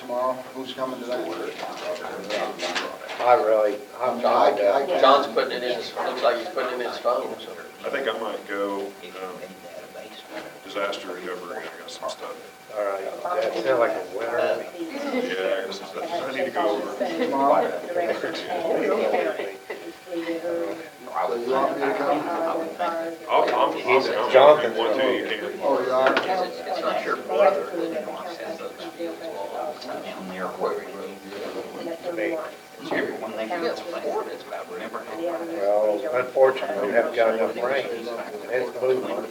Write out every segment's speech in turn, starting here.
Tomorrow, who's coming to that? I'm tired. John's putting it in his, looks like he's putting it in his phone, so. I think I might go, disaster recovery, I got some stuff. All right, that sounds like a winner. Yeah, I got some stuff I need to go over. Tomorrow? So you want me to come? I'm Jonathan. one too, you can. Oh, you are? It's not your brother that has those fields Down there, quarry road. It's everyone they can support, it's about remember. Well, unfortunately, we haven't got enough rain. It's moving.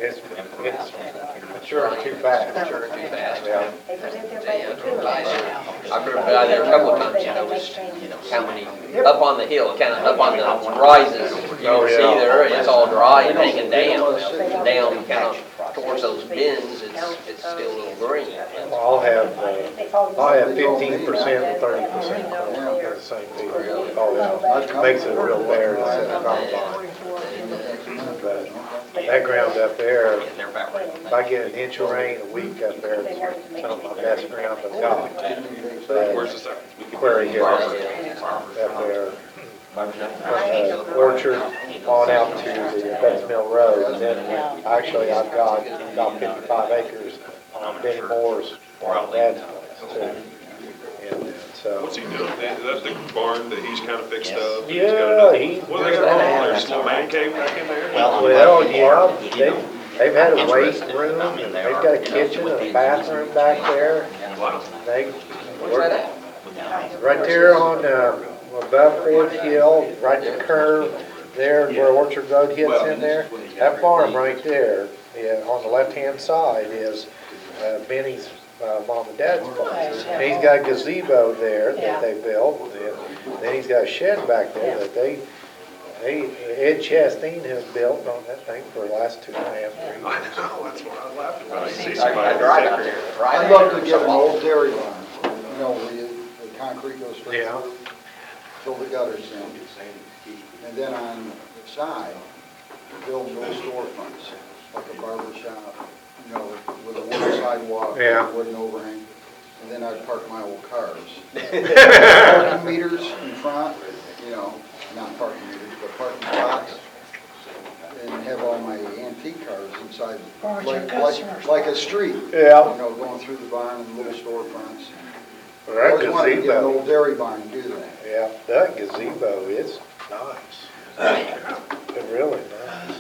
It's maturing too fast. Sure, too fast. Yeah. I've driven by there a couple of times, you noticed how many, up on the hill, kind of up on the rises, you Oh, can see yeah. there, it's all dry and hanging down. Down kind of towards those bends, it's still a little green. I'll have 15% and 30% of the same deal. Oh, yeah, makes it real bare to set a combine. But that ground up there, if I get an inch of rain a week up there, it's some of my best ground I've got. Where's the second? Quarry Hill up there. Orchard on out to the Betts Mill Road, and then actually I've got about 55 acres on Benny Moore's bed. And so. What's he doing? That's the barn that he's kind of fixed up? Yeah, he. What is that? There's a little man cave back in there? Well, yeah, they've had a weight room, and they've got a kitchen and a bathroom back there. Wow. Where's that at? Right there on, above Ford Hill, right the curve there where Orchard Road hits in there. That farm right there, yeah, on the left-hand side is Benny's mom and dad's farm. And he's got a gazebo there that they built, and then he's got a shed back there that Ed Chastain has built on that thing for the last 2.5 years. I know, that's why I laughed about it. See I somebody drive out there, right? I'd love to get an old dairy barn, you know, where the concrete goes straight Yeah. through, fill the gutters in. And then on the side, build little storefronts, like a barber shop, you know, with a wooden sidewalk, Yeah. wooden overhang. And then I'd park my old cars. Parking meters in front, you know, not parking meters, but parking spots. And have all my antique cars inside, like a street. Yeah. You know, going through the barn and little storefronts. I That always wanted to get an gazebo, old dairy barn and do that. yeah, that gazebo is nice. It's really nice.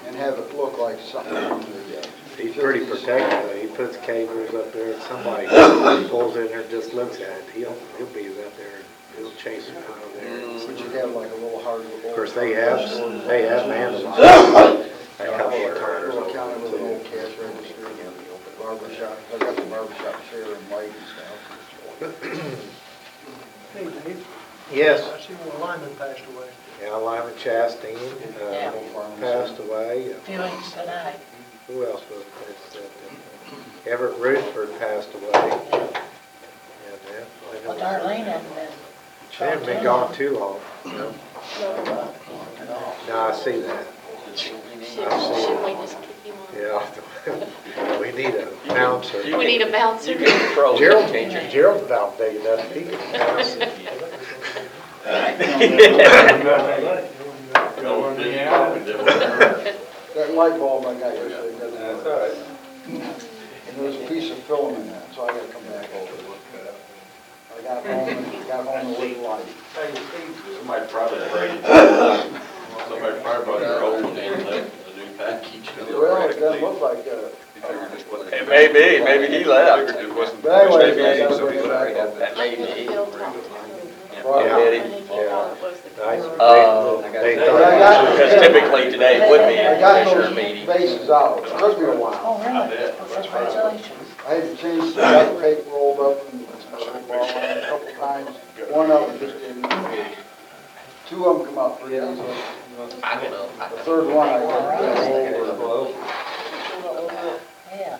And have it look like something from the He's pretty protective. He puts cables up there. If somebody pulls in there and just looks at it, he'll be out there. He'll chase them out of there. But you have like a little hardwood. Of course, they have mandals. They have A tires little on counter them with an too. old cash register, barber shop. I got the barber shop chair and light and stuff. Hey, Dave, Yes, I see one lineman passed away. yeah, Lyman Chastain passed away. Feelings tonight. Who else was it? Everett Rutherford passed away. And, Well, Darlene hadn't been. She hadn't been gone too long. No, I see that. Should we just kick him off? Yeah. We need a bouncer. We need a bouncer. You can control the Gerald, changer. Gerald's about big enough, he can bounce it. That light bulb I got yesterday doesn't work. That's all right. And there's a piece of film in that, so I gotta come back over. I got home and a little light. Somebody probably brought their old one in, the new package. Well, it doesn't look like that. It may be, maybe he left. It wasn't. But anyway, maybe I gotta somebody bring it back left. over. That may be. Right. Eddie. Nice. They got- Because typically today would be I a got commissioner those meeting. bases out, it took me a while. Oh, really? Well, congratulations. I had to change the duct tape rolled up and a couple times. One of them just didn't. Two of them come out pretty easy. I don't know. The third one I got to go over. Yeah,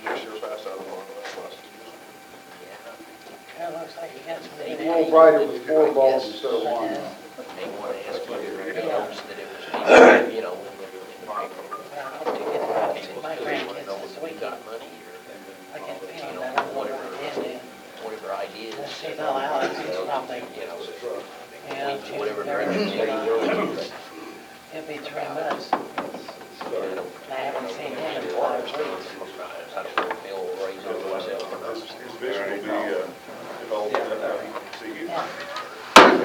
Next year passed out of one last year. that looks like you got some. It's a little brighter with 4 bulbs instead of 1. They want to ask you to notice that it was, you know, I hope to get that to my grandma.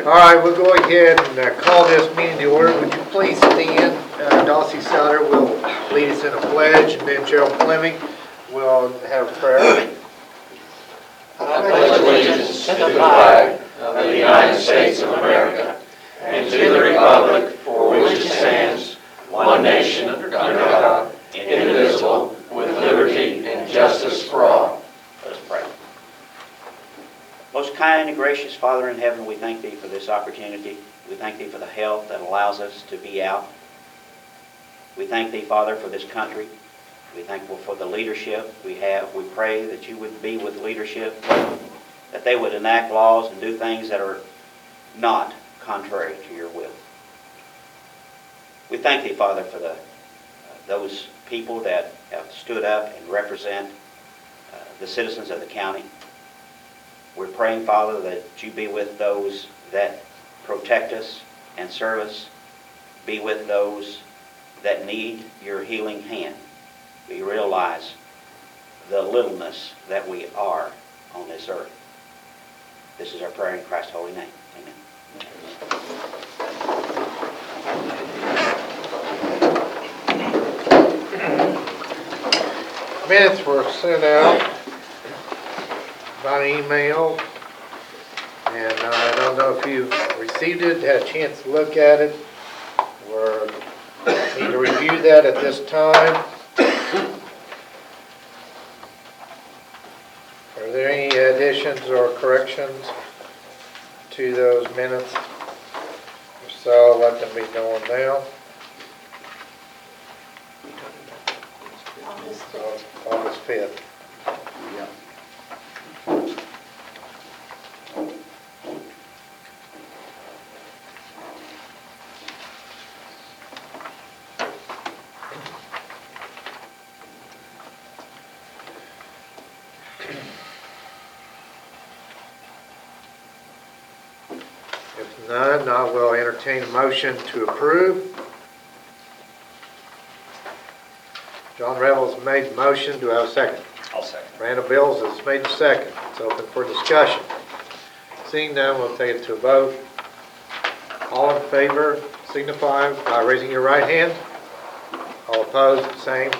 All right, we'll go ahead and call this meeting to order. Would you please stand? Dossie Souter will lead us in a pledge, and then Gerald Fleming will have a prayer. I pledge allegiance to the flag of the United States of America and to the republic for which it stands, one nation, under God, indivisible, with liberty and justice for all. Let us pray. Most kind and gracious Father in heaven, we thank Thee for this opportunity. We thank Thee for the health that allows us to be out. We thank Thee, Father, for this country. We thankful for the leadership we have. We pray that You would be with leadership, that they would enact laws and do things that are not contrary to Your will. We thank Thee, Father, for those people that have stood up and represent the citizens of the county. We're praying, Father, that You be with those that protect us and serve us. Be with those that need Your healing hand. We realize the littleness that we are on this earth. This is our prayer in Christ's holy name. Amen. Minutes were sent out by email, and I don't know if you've received it, had a chance to look at it. We're need to review that at this time. Are there any additions or corrections to those minutes? If so, let them be known now. August 5th. Yeah. If none, I will entertain a motion to approve. John Revels made the motion. Do I have a second? I'll second. Randall Bills has made the second. It's open for discussion. Seeing none, we'll take it to a vote. All in favor signify by raising your right hand. All opposed, the same.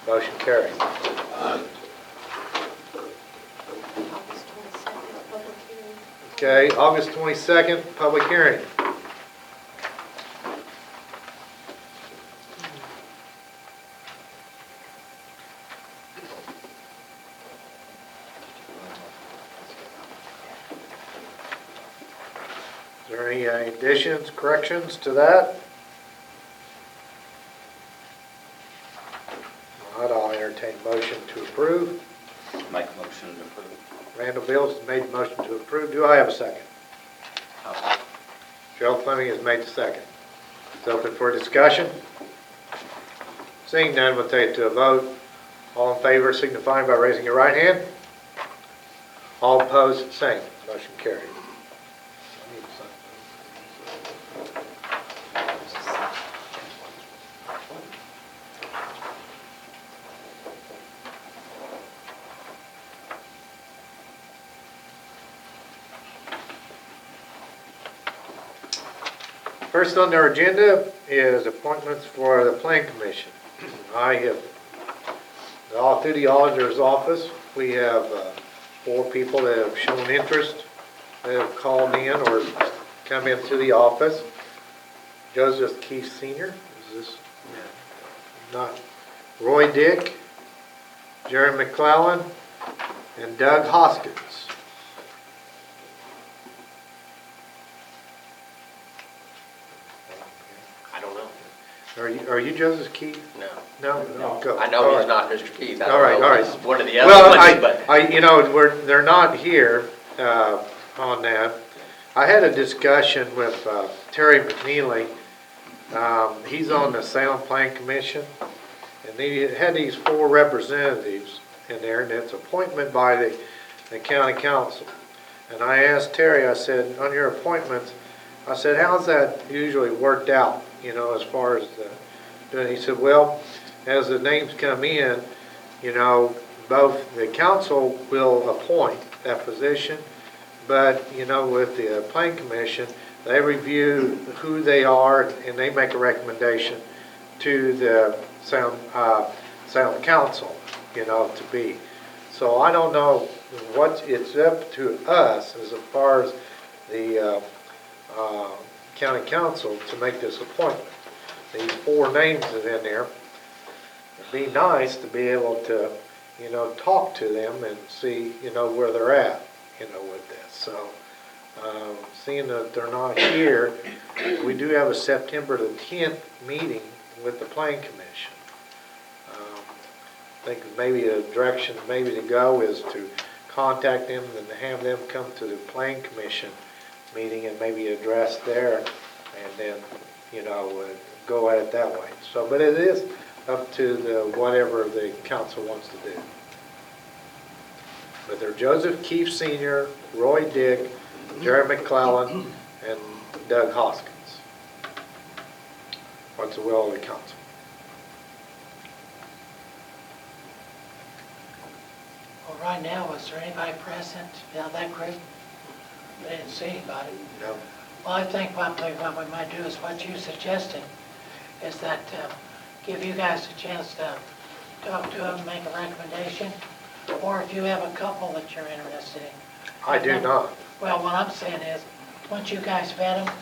Motion carries. August 22nd, public hearing. Okay, August 22nd, public hearing. Is there any additions, corrections to that? All right, I'll entertain a motion to approve. Make a motion to approve. Randall Bills has made the motion to approve. Do I have a second? Gerald Fleming has made the second. It's open for discussion. Seeing none, we'll take it to a vote. All in favor signifying by raising your right hand. All opposed, same. Motion carried. First on our agenda is appointments for the Plan Commission. I have, all through the auditor's office, we have 4 people that have shown interest, that have called in or come into the office. Joseph Keith Sr., is this? Not. Roy Dick, Jerry McClellan, and Doug Hoskins. I don't know. Are you Joseph Keith? No. No? Go. I know All he's right. not Mr. Keith. I All right, don't know all if right. he's one of the other Well, ones, but. you know, they're not here on that. I had a discussion with Terry McNeely. He's on the Sound Plan Commission, and he had these 4 representatives in there, and it's appointment by the county council. And I asked Terry, I said, on your appointments, I said, how's that usually worked out, you know, as far as doing? He said, well, as the names come in, you know, both the council will appoint that position, but, you know, with the Plan Commission, they review who they are and they make a recommendation to the Sound Council, you know, to be. So I don't know what, it's up to us as far as the county council to make this appointment. These 4 names is in there. It'd be nice to be able to, you know, talk to them and see, you know, where they're at, you know, with this. So, seeing that they're not here, we do have a September the 10th meeting with the Plan Commission. I think maybe a direction maybe to go is to contact them and have them come to the Plan Commission meeting and maybe address there, and then, you know, go at it that way. So, but it is up to the whatever the council wants to do. But they're Joseph Keefe Sr., Roy Dick, Jerry McClellan, and Doug Hoskins. What's the will of the council? Well, right now, was there anybody present out of that group? I didn't see anybody. No. Well, I think what we might do is what you suggested, is that give you guys a chance to talk to them, make a recommendation, or if you have a couple that you're interested in. I do not. Well, what I'm saying is, once you guys vet them,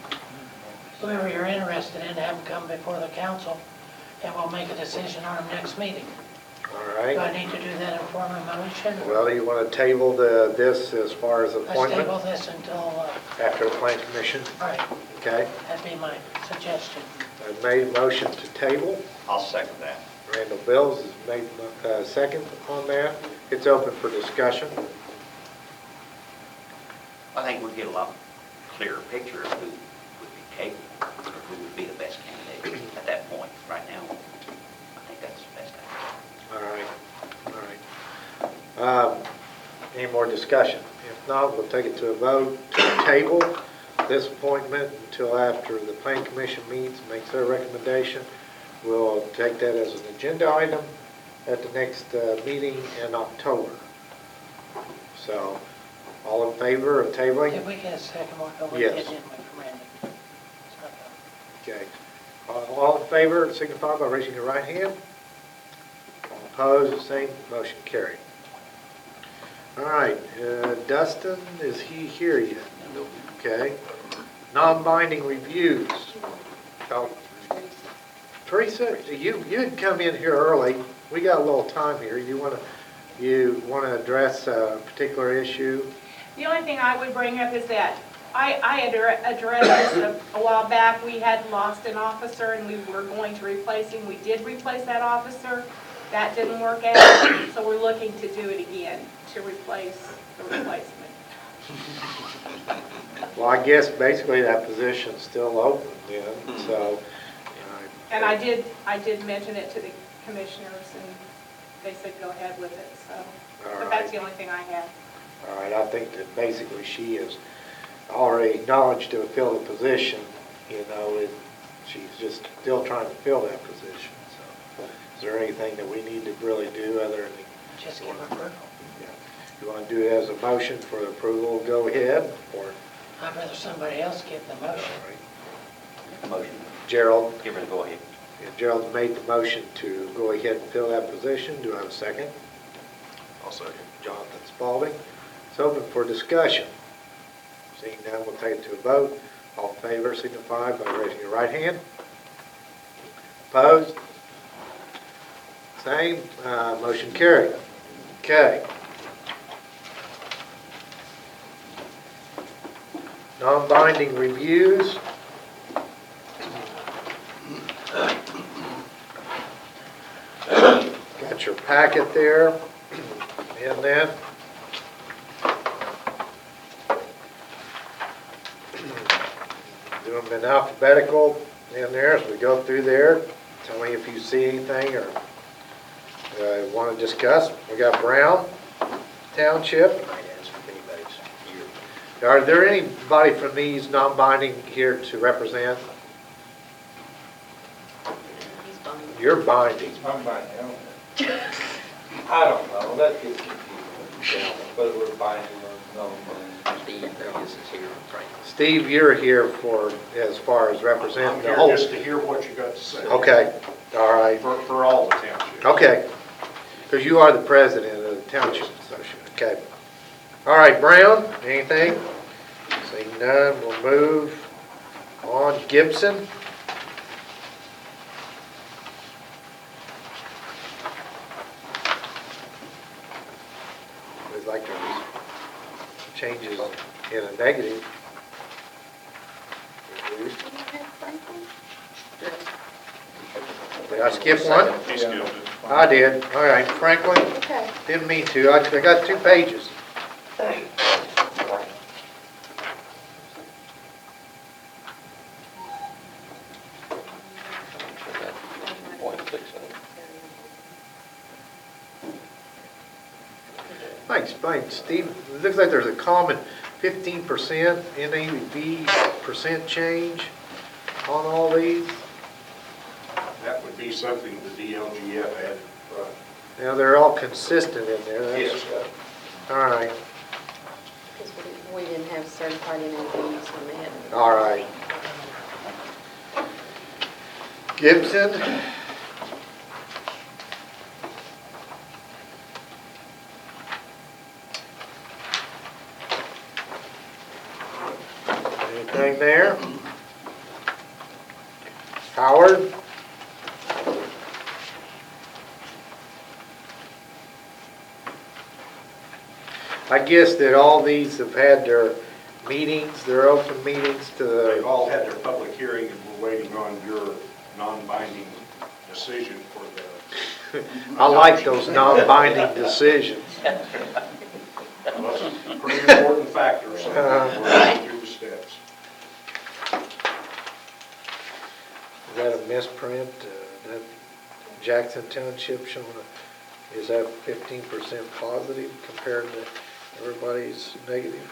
whoever you're interested in, have them come before the council, and we'll make a decision on them next meeting. All Do I right. need to do that in form of motion? Well, you want to table this as far as Let's appointment table this until, after the Plan Commission? right, Okay. that'd be my suggestion. I've made a motion to table. I'll second that. Randall Bills has made a second on that. It's open for discussion. I think we'd get a lot clearer picture of who would be capable, or who would be the best candidate at that point. Right now, I think that's the best idea. All right. Any more discussion? If not, we'll take it to a vote to table this appointment until after the Plan Commission meets, makes their recommendation. We'll take that as an agenda item at the next meeting in October. So, all in favor of tabling? Did we get a second one? Oh, we Yes. did, didn't we, from Randy? Okay. All in favor, signify by raising your right hand. All opposed, the same, motion carried. All right, Dustin, is he here yet? Okay. Non-binding reviews. Oh, Teresa, you had come in here early. We got a little time here. You want to address a particular issue? The only thing I would bring up is that I had addressed this a while back. We had lost an officer and we were going to replace him. We did replace that officer. That didn't work out, so we're looking to do it again, to replace the replacement. Well, I guess basically that position's still open then, so. And I did mention it to the commissioners and they said go ahead with it, so. All But that's right. the only thing I have. All right, I think that basically she has already acknowledged to fill the position, you know, she's just still trying to fill that position, so. Is there anything that we need to really do other than? Just give approval. Yeah. You want to do it as a motion for approval, go ahead, or? I'd rather somebody else give the motion. All right. The motion, Gerald, give her the go-ahead. Gerald made the motion to go ahead and fill that position. Do I have a second? I'll second. Jonathan Spalding. It's open for discussion. Seeing none, we'll take it to a vote. All in favor, signify by raising your right hand. Opposed? Same. Motion carried. Okay. Non-binding reviews. Got your packet there in that. Do them in alphabetical in there as we go through there. Tell me if you see anything or want to discuss. We got Brown Township. Are there anybody from these non-binding here to represent? You're binding. I'm binding, I don't know. I don't know, that gets confusing, whether we're binding or Steve, I guess, is here, Frank. Steve, you're here for, as far as I'm representing the here whole. just to hear what you got to say. Okay, all right, For all the townships. okay. Because you are the president of the Township Association, okay. All right, Brown, anything? Seeing none, we'll move on. Gibson? We'd like to changes in a negative. Did I skip one? He skipped it. I did. All right, Franklin, Okay. didn't mean to. I got 2 pages. I explained, Steve, it looks like there's a common 15% NAV percent change on all these. That would be something the DLGF had. Now, they're all consistent in there. That's- Yes. All right, Because we didn't have certified NAVs when they had. all right. Gibson? Anything there? Howard? I guess that all these have had their meetings, their open meetings to They've the, all had their public hearing, and we're waiting on your non-binding decision for the. I like those non-binding decisions. Well, that's a pretty important factor, so we're going through the steps. Is that a misprint? That Jackson Township showing a, is that 15% positive compared to everybody's negative?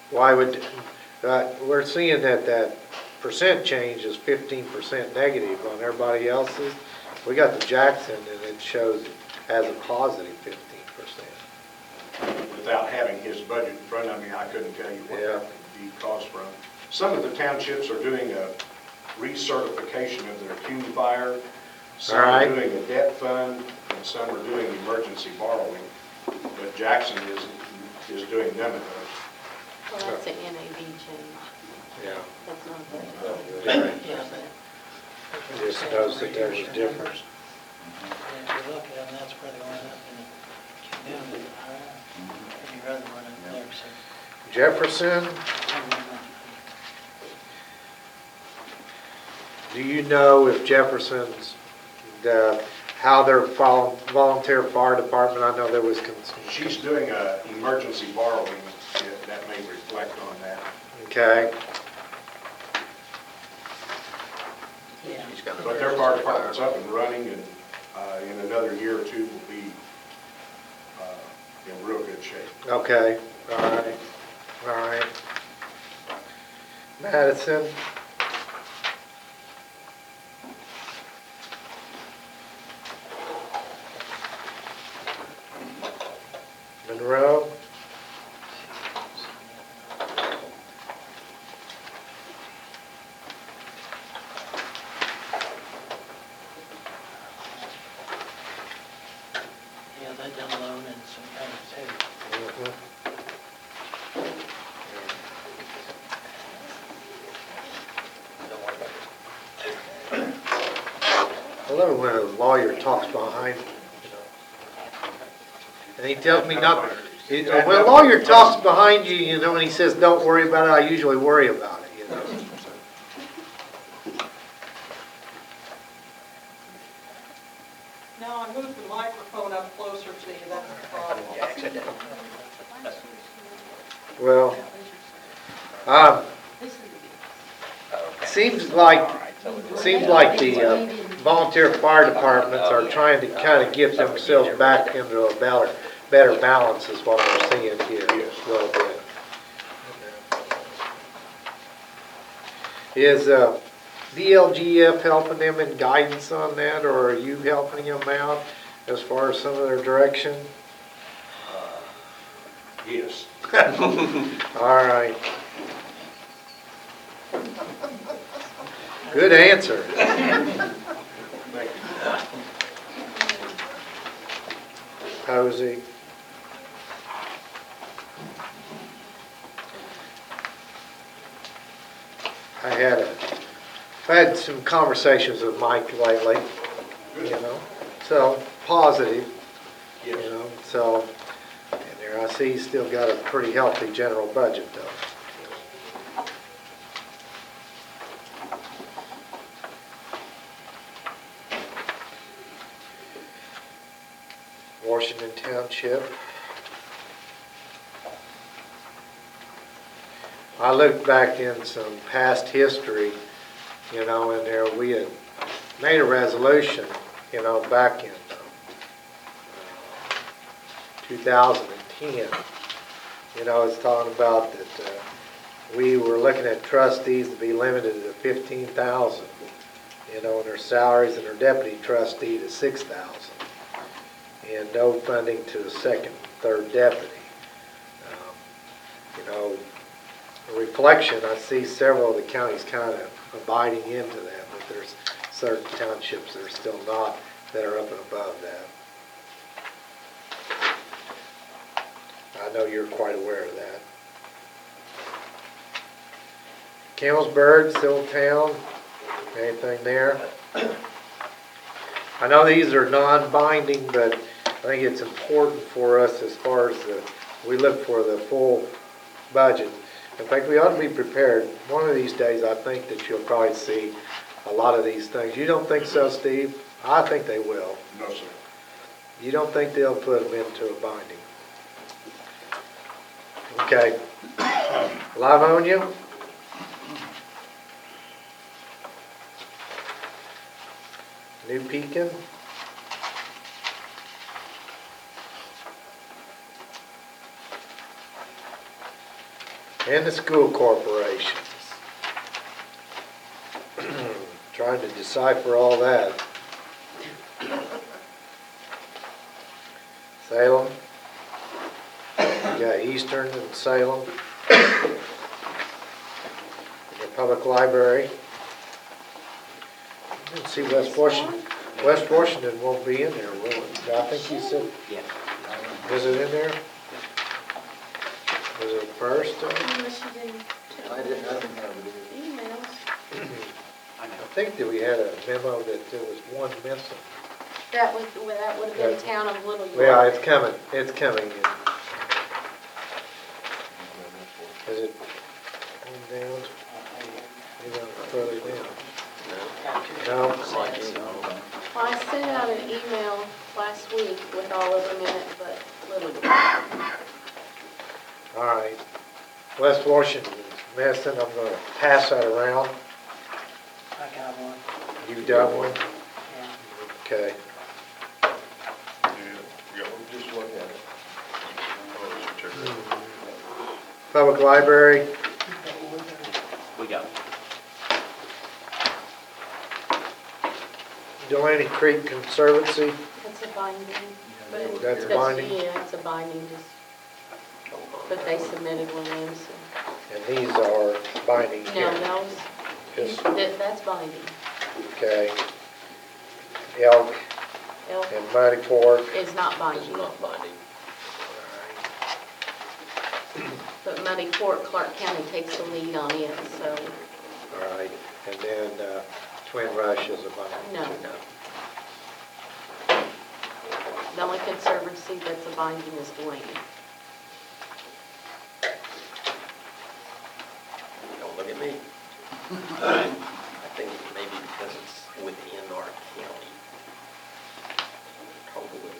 Why would, we're seeing that percent change is 15% negative on everybody else's. We got the Jackson and it shows as a positive 15%. Without having his budget in front of me, I couldn't tell you what Yeah. that would be cost from. Some of the townships are doing a recertification of their CUNY fire. Some All right. are doing a debt fund, and some are doing emergency borrowing. But Jackson is doing none of those. Well, that's an NAV change. Yeah. That's not the. I just noticed that there was a difference. And if you look at them, that's where they went up in the community. And your other one up there, so. Jefferson, do you know if Jefferson's, how their volunteer fire department, I know there was concern. She's doing a emergency borrowing, that may reflect on that. Okay, Yeah. He's got a- But their fire department's up and running, and in another year or two will be in real good shape. okay, all right, all right. Madison, Monroe, Yeah, they done loan and some things too. I love it when a lawyer talks behind me, you know. And he tells me not, when a lawyer talks behind you, you know, and he says, don't worry about it, I usually worry about it, you know. Now I moved the microphone up closer to you, that's the problem. Well, seems like the volunteer fire departments are trying to kind of get themselves back into a better balance is what we're seeing here a little bit. Is DLGF helping them in guidance on that, or are you helping them out? as far as some of their direction? Yes. All right. Good answer. Thank you. Posey. I had some conversations with Mike lately, you know, so positive, you Yes. know, so, and there I see he's still got a pretty healthy general budget though. Washington Township. I looked back in some past history, you know, and there we had made a resolution, you know, back in 2010. You know, it's talking about that we were looking at trustees to be limited to 15,000, you know, and their salaries and their deputy trustee to 6,000. And no funding to the second, third deputy. You know, a reflection, I see several of the counties kind of abiding into that, but there's certain townships that are still not, that are up and above that. I know you're quite aware of that. Campbellsburg, Siltown, anything there? I know these are non-binding, but I think it's important for us as far as we look for the full budget. In fact, we ought to be prepared. One of these days, I think that you'll probably see a lot of these things. You don't think so, Steve? I think they will. No, sir. You don't think they'll put them into a binding? Okay. Livonia? New Pekin? And the school corporations. Trying to decipher all that. Salem. You got Eastern and Salem. The public library. Let's see, West Washington. West Washington won't be in there, will it? I think you said, Yeah. is it in there? Was it first? Unless you didn't I didn't have it. emails. I think that we had a memo that there was one missing. That would have been Town of Little York. Yeah, it's coming, it's coming. Is it on down? Maybe on further down? No? Well, I sent out an email last week with all of them in it, but Little York. All right. West Washington's missing, I'm gonna pass that around. I got one, You've got one? yeah. Okay. Yeah, you got one? Just look at it. Oh, check it out. Public library, We got Delaney Creek Conservancy, It's a binding. But That's binding? Yeah, it's a binding, just, but they submitted one in, so. and these are binding No, here. those, Just, that's binding. okay. Elk Elk and Mighty Fork. is not It's binding. not binding. But Muddy Fork, Clark County takes the lead on it, so, All right, and then Twin Rush is a binding. no. The only conservancy that's a binding is Delaney. Don't look at me. I think maybe because it's within our county. Probably.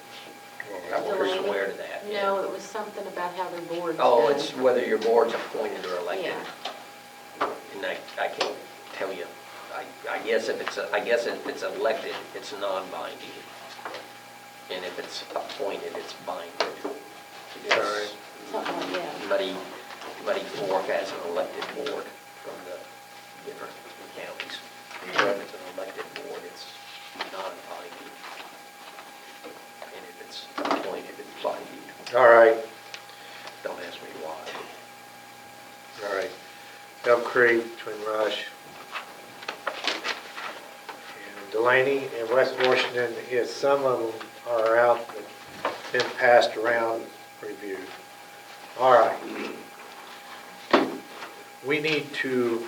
I wasn't Delaney? aware of that. No, it was something about how their board's Oh, done. it's whether your board's appointed or elected. Yeah. And I can't tell you. I guess if it's elected, it's non-binding. And if it's appointed, it's binding. Because Something like that. Muddy Fork has an elected board from the different counties. So if it's an elected board, it's non-binding. Street between Rush and Delaney and West Washington, is some of them are out, but been passed around, reviewed. All right. We need to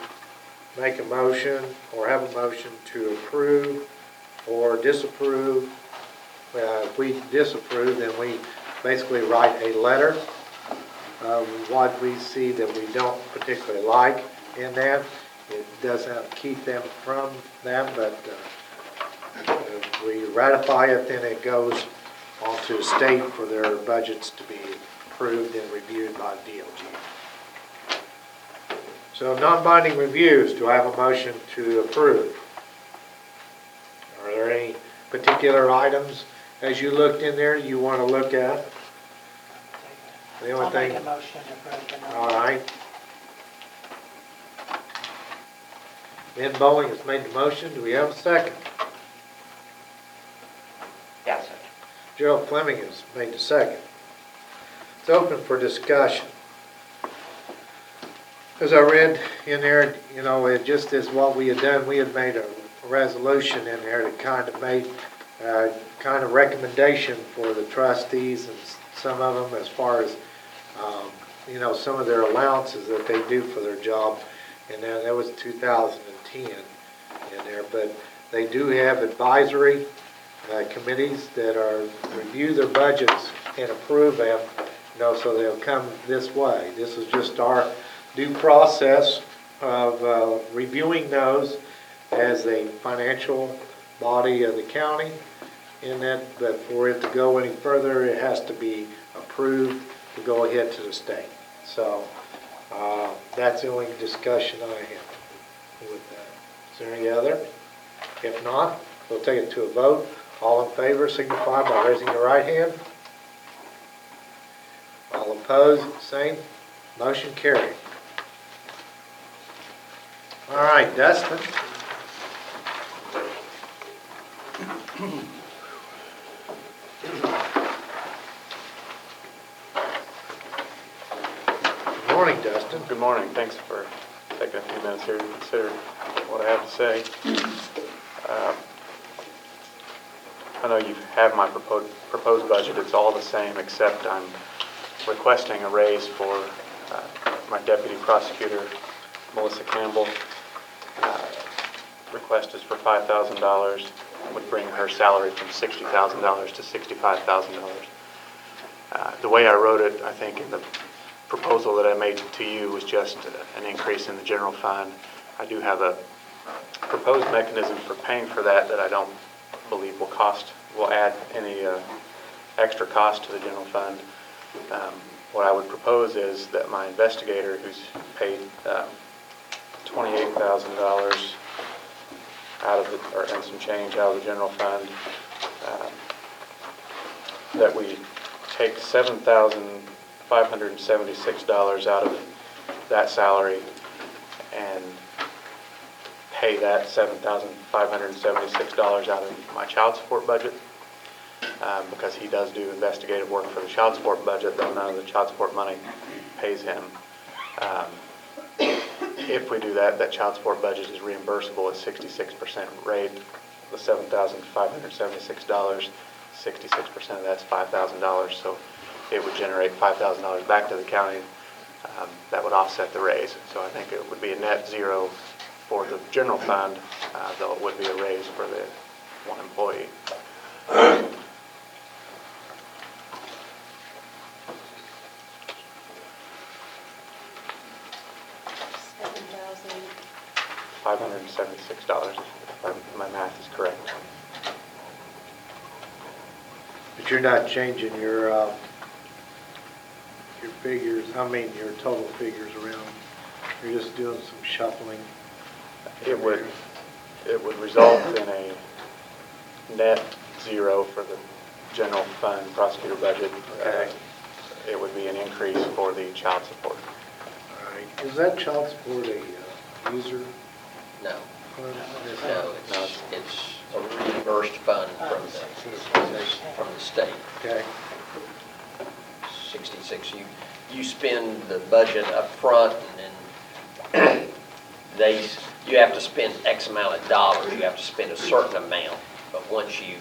make a motion or have a motion to approve or disapprove. If we disapprove, then we basically write a letter of what we see that we don't particularly like in that. It doesn't keep them from them, but if we ratify it, then it goes on to the state for their budgets to be approved and reviewed by DOG. So non-binding reviews, do I have a motion to approve? Are there any particular items as you looked in there you want to look at? The only I'll thing. make a motion to approve the All right. Ben Bowling has made the motion. Do we have a second? Yes, sir. Gerald Fleming has made the second. It's open for discussion. As I read in there, you know, it just is what we had done. We had made a resolution in there that kind of made kind of recommendation for the trustees and some of them as far as, you know, some of their allowances that they do for their job. And then that was 2010 in there. But they do have advisory committees that are review their budgets and approve them, you know, so they'll come this way. This is just our due process of reviewing those as a financial body of the county in that, but for it to go any further, it has to be approved to go ahead to the state. So that's the only discussion I have with that. Is there any other? If not, we'll take it to a vote. All in favor signify by raising your right hand. All opposed, same. Motion carried. All right, Dustin. Good morning, Dustin. Good morning. Thanks for taking a few minutes here to consider what I have to say. I know you have my proposed budget. It's all the same, except I'm requesting a raise for my deputy prosecutor, Melissa Campbell. Request is for $5,000, would bring her salary from $60,000 to $65,000. The way I wrote it, I think in the proposal that I made to you was just an increase in the general fund. I do have a proposed mechanism for paying for that I don't believe will add any extra cost to the general fund. What I would propose is that my investigator, who's paid $28,000 out of the, and some change out of the general fund, that we take $7,576 out of that salary and pay that $7,576 out of my child support budget, because he does do investigative work for the child support budget, though none of the child support money pays him. If we do that, that child support budget is reimbursable at 66% rate. The $7,576, 66% of that's $5,000, so it would generate $5,000 back to the county. That would offset the raise. So I think it would be a net zero for the general fund, though it would be a raise for the one employee. $576, if my math is correct. But you're not changing your figures, I mean your total figures around. You're just doing some shuffling. It would result in a net zero for the general fund prosecutor budget. Okay. It would be an increase for the child support. All right. Is that child support a user No, fund? no, it's a reimbursed fund from the state. Okay. 66, you spend the budget up front, and then you have to spend X amount of dollars, you have to spend a certain amount, but once you,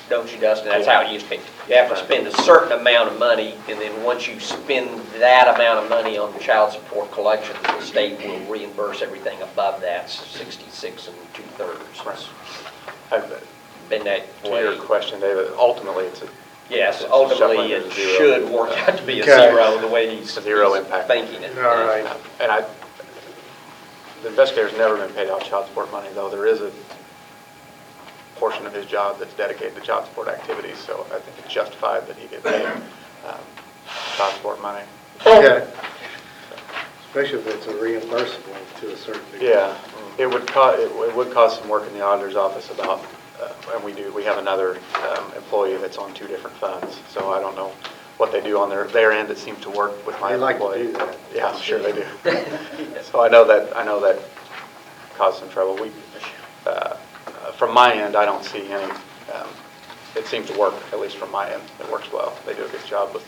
don't you, Dustin, that's how it used to be. You have to spend a certain amount of money, and then once you spend that amount of money on child support collections, the state will reimburse everything above that, 66 2/3. I've- Been that To your way. question, David, ultimately, it's a Yes, it's a ultimately, shuffling it of zero. should work out to be a Okay. zero, the way he's Zero impact. thinking it. All right. And the investigator's never been paid out child support money, though there is a portion of his job that's dedicated to child support activities, so I think it's justified that he get paid child support money. Okay. Especially if it's a reimbursable to a certain degree. Yeah, it would cause some work in the auditor's office about, and we have another employee that's on two different funds, so I don't know what they do on their end. It seems to work with my They like to employee. do that. Yeah, I'm sure they do. So I know that caused some trouble. From my end, I don't see any, it seems to work, at least from my end. It works well. They do a good job with,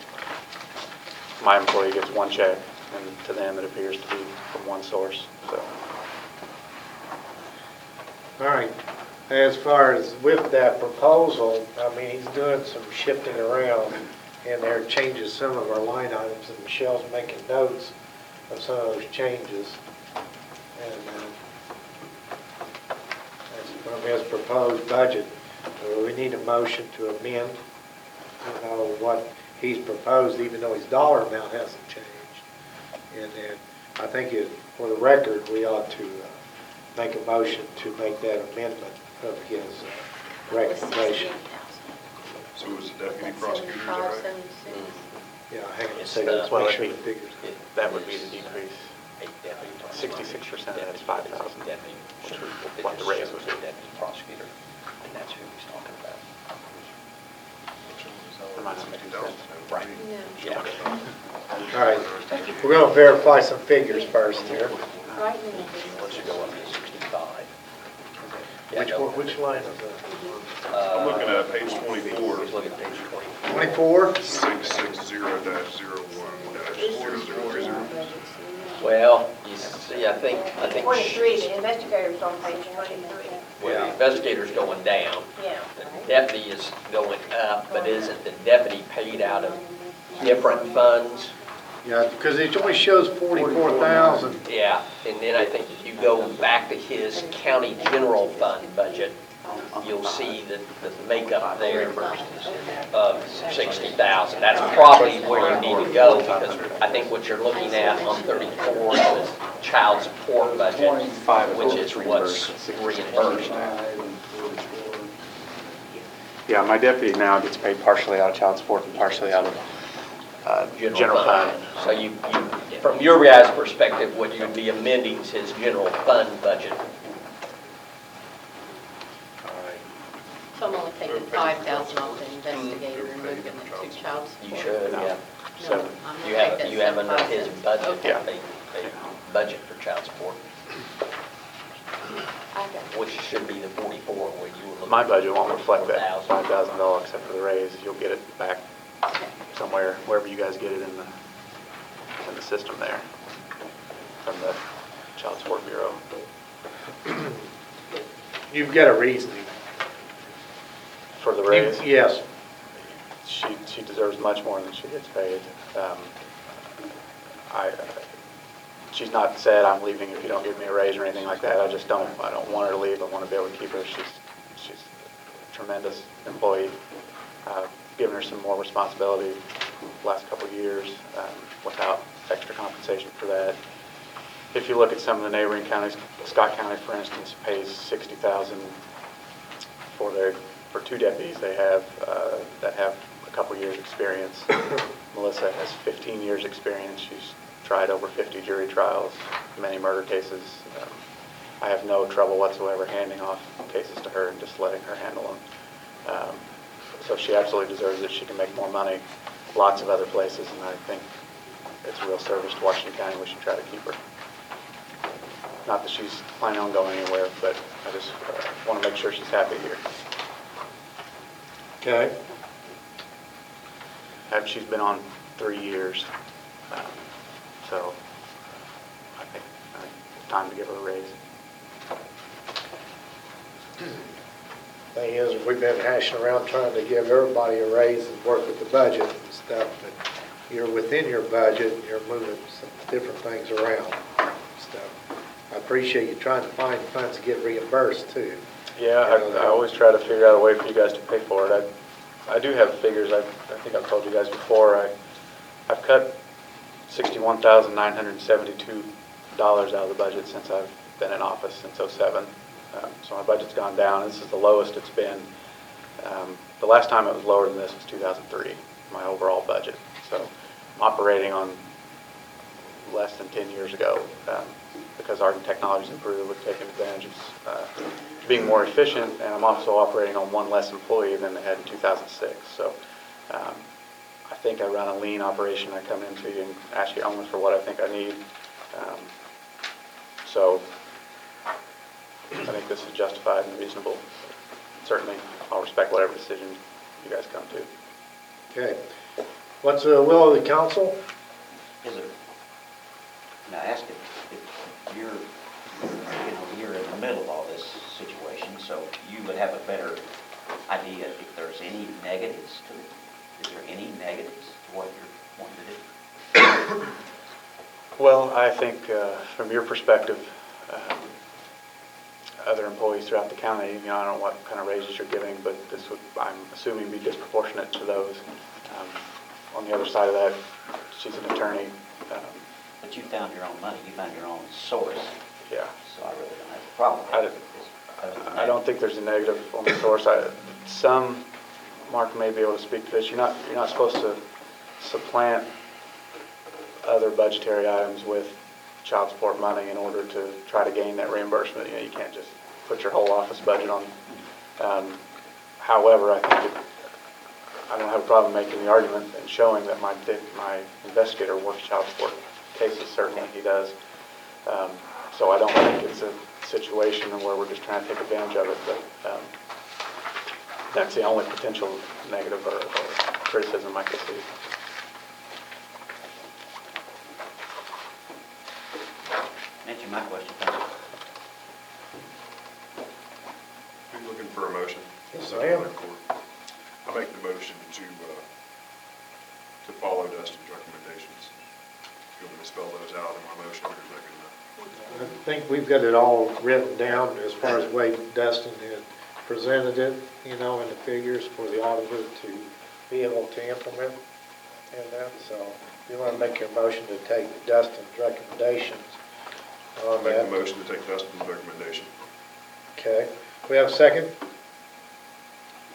my employee gets one check, and to them, it appears to be from one source, so. All right. As far as with that proposal, I mean, he's doing some shifting around in there, changes some of our line items, and Michelle's making notes of some of those changes. And that's from his proposed budget. We need a motion to amend, what he's proposed, even though his dollar amount hasn't changed. And then I think for the record, we ought to make a motion to make that amendment of his recommendation. So it was the deputy prosecutor, is that right? 7576. Yeah, hang on a It's, second, let's well, make it'd sure be- the figures. That would be the decrease. 66% of that is 5,000, which is what the raise would be. Deputy prosecutor, and that's who he's talking about. Am I not making sense? Right. Yeah. Yeah. All right, we're going to verify some figures first here. Right in Once you go up to 65. Yeah, Which no, one, which line is that? I'm looking at page 24, Let's look at page 20. 24? 660-01-0030. Well, you see, I think. 23, the investigator's on page 23. Well, the investigator's going down. Yeah. The deputy is going up, but isn't the deputy paid out of different funds? Yeah, because it only shows 44,000. Yeah, and then I think if you go back to his county general fund budget, you'll see that the makeup there of 60,000. That's probably where you need to go, because I think what you're looking at on 34 is child support budget, which is what's reimbursed. Yeah, my deputy now gets paid partially out of child support and partially out of general fund. So you, from your guys' perspective, what you'd be amending is his general fund budget. So I'm only taking 5,000 off the investigator and moving it to child You support. should, yeah. No, I'm You gonna have, take you that have enough his 75 budget, Okay. a budget for child support, I got it. which should be the 44 where you were looking. My budget won't reflect that 4,000. $5,000 except for the raise. You'll get it back somewhere, wherever you guys get it in the system there from the Child Support Bureau. You've got a reasoning. For the raise? Yes. She deserves much more than she gets paid. She's not said, I'm leaving if you don't give me a raise or anything like that. I don't want her to leave. I want to be able to keep her. She's a tremendous employee. Given her some more responsibility the last couple of years without extra compensation for that. If you look at some of the neighboring counties, Scott County, for instance, pays $60,000 for two deputies they have that have a couple years' experience. Melissa has 15 years' experience. She's tried over 50 jury trials, many murder cases. I have no trouble whatsoever handing off cases to her and just letting her handle them. So she absolutely deserves it. She can make more money lots of other places, and I think it's a real service to Washington County. We should try to keep her. Not that she's planning on going anywhere, but I just want to make sure she's happy here. Okay. She's been on 3 years, so I think time to give her a raise. Thing is, we've been hashing around trying to give everybody a raise and work with the budget and stuff, but you're within your budget, and you're moving some different things around and stuff. I appreciate you trying to find funds to get reimbursed too. Yeah, I always try to figure out a way for you guys to pay for it. I do have figures, I think I've told you guys before, I've cut $61,972 out of the budget since I've been in office, since '07. So my budget's gone down. This is the lowest it's been. The last time it was lower than this was 2003, my overall budget. So I'm operating on less than 10 years ago because our technology's improved. We've taken advantage of being more efficient, and I'm also operating on one less employee than they had in 2006. So I think I run a lean operation. I come into you and ask you only for what I think I need. So I think this is justified and reasonable. Certainly, I'll respect whatever decision you guys come to. Okay. What's the will of the council? Is it, now ask if you're in the middle of all this situation, so you would have a better idea if there's any negatives to it. Is there any negatives to what you're wanting to do? Well, I think from your perspective, other employees throughout the county, I don't know what kind of raises you're giving, but this would, I'm assuming, be disproportionate to those. On the other side of that, she's an attorney. But you found your own money, you found your own source. Yeah. So I really don't have a problem with that. I don't think there's a negative on the source. Some, Mark may be able to speak to this, you're not supposed to supplant other budgetary items with child support money in order to try to gain that reimbursement. You can't just put your whole office budget on. However, I don't have a problem making the argument and showing that my investigator works child support cases. Certainly he does. So I don't think it's a situation where we're just trying to take advantage of it, but that's the only potential negative or criticism I could see. Answer my question, thank you. We're looking for a motion. Yes, I am. I make the motion to follow Dustin's recommendations. You want me to spell those out in my motion, or is that good enough? I think we've got it all written down as far as the way Dustin had presented it, in the figures for the auditor to be able to implement and that. So if you want to make your motion to take Dustin's recommendations on Make that. the motion to take Dustin's recommendation. Okay. We have a second?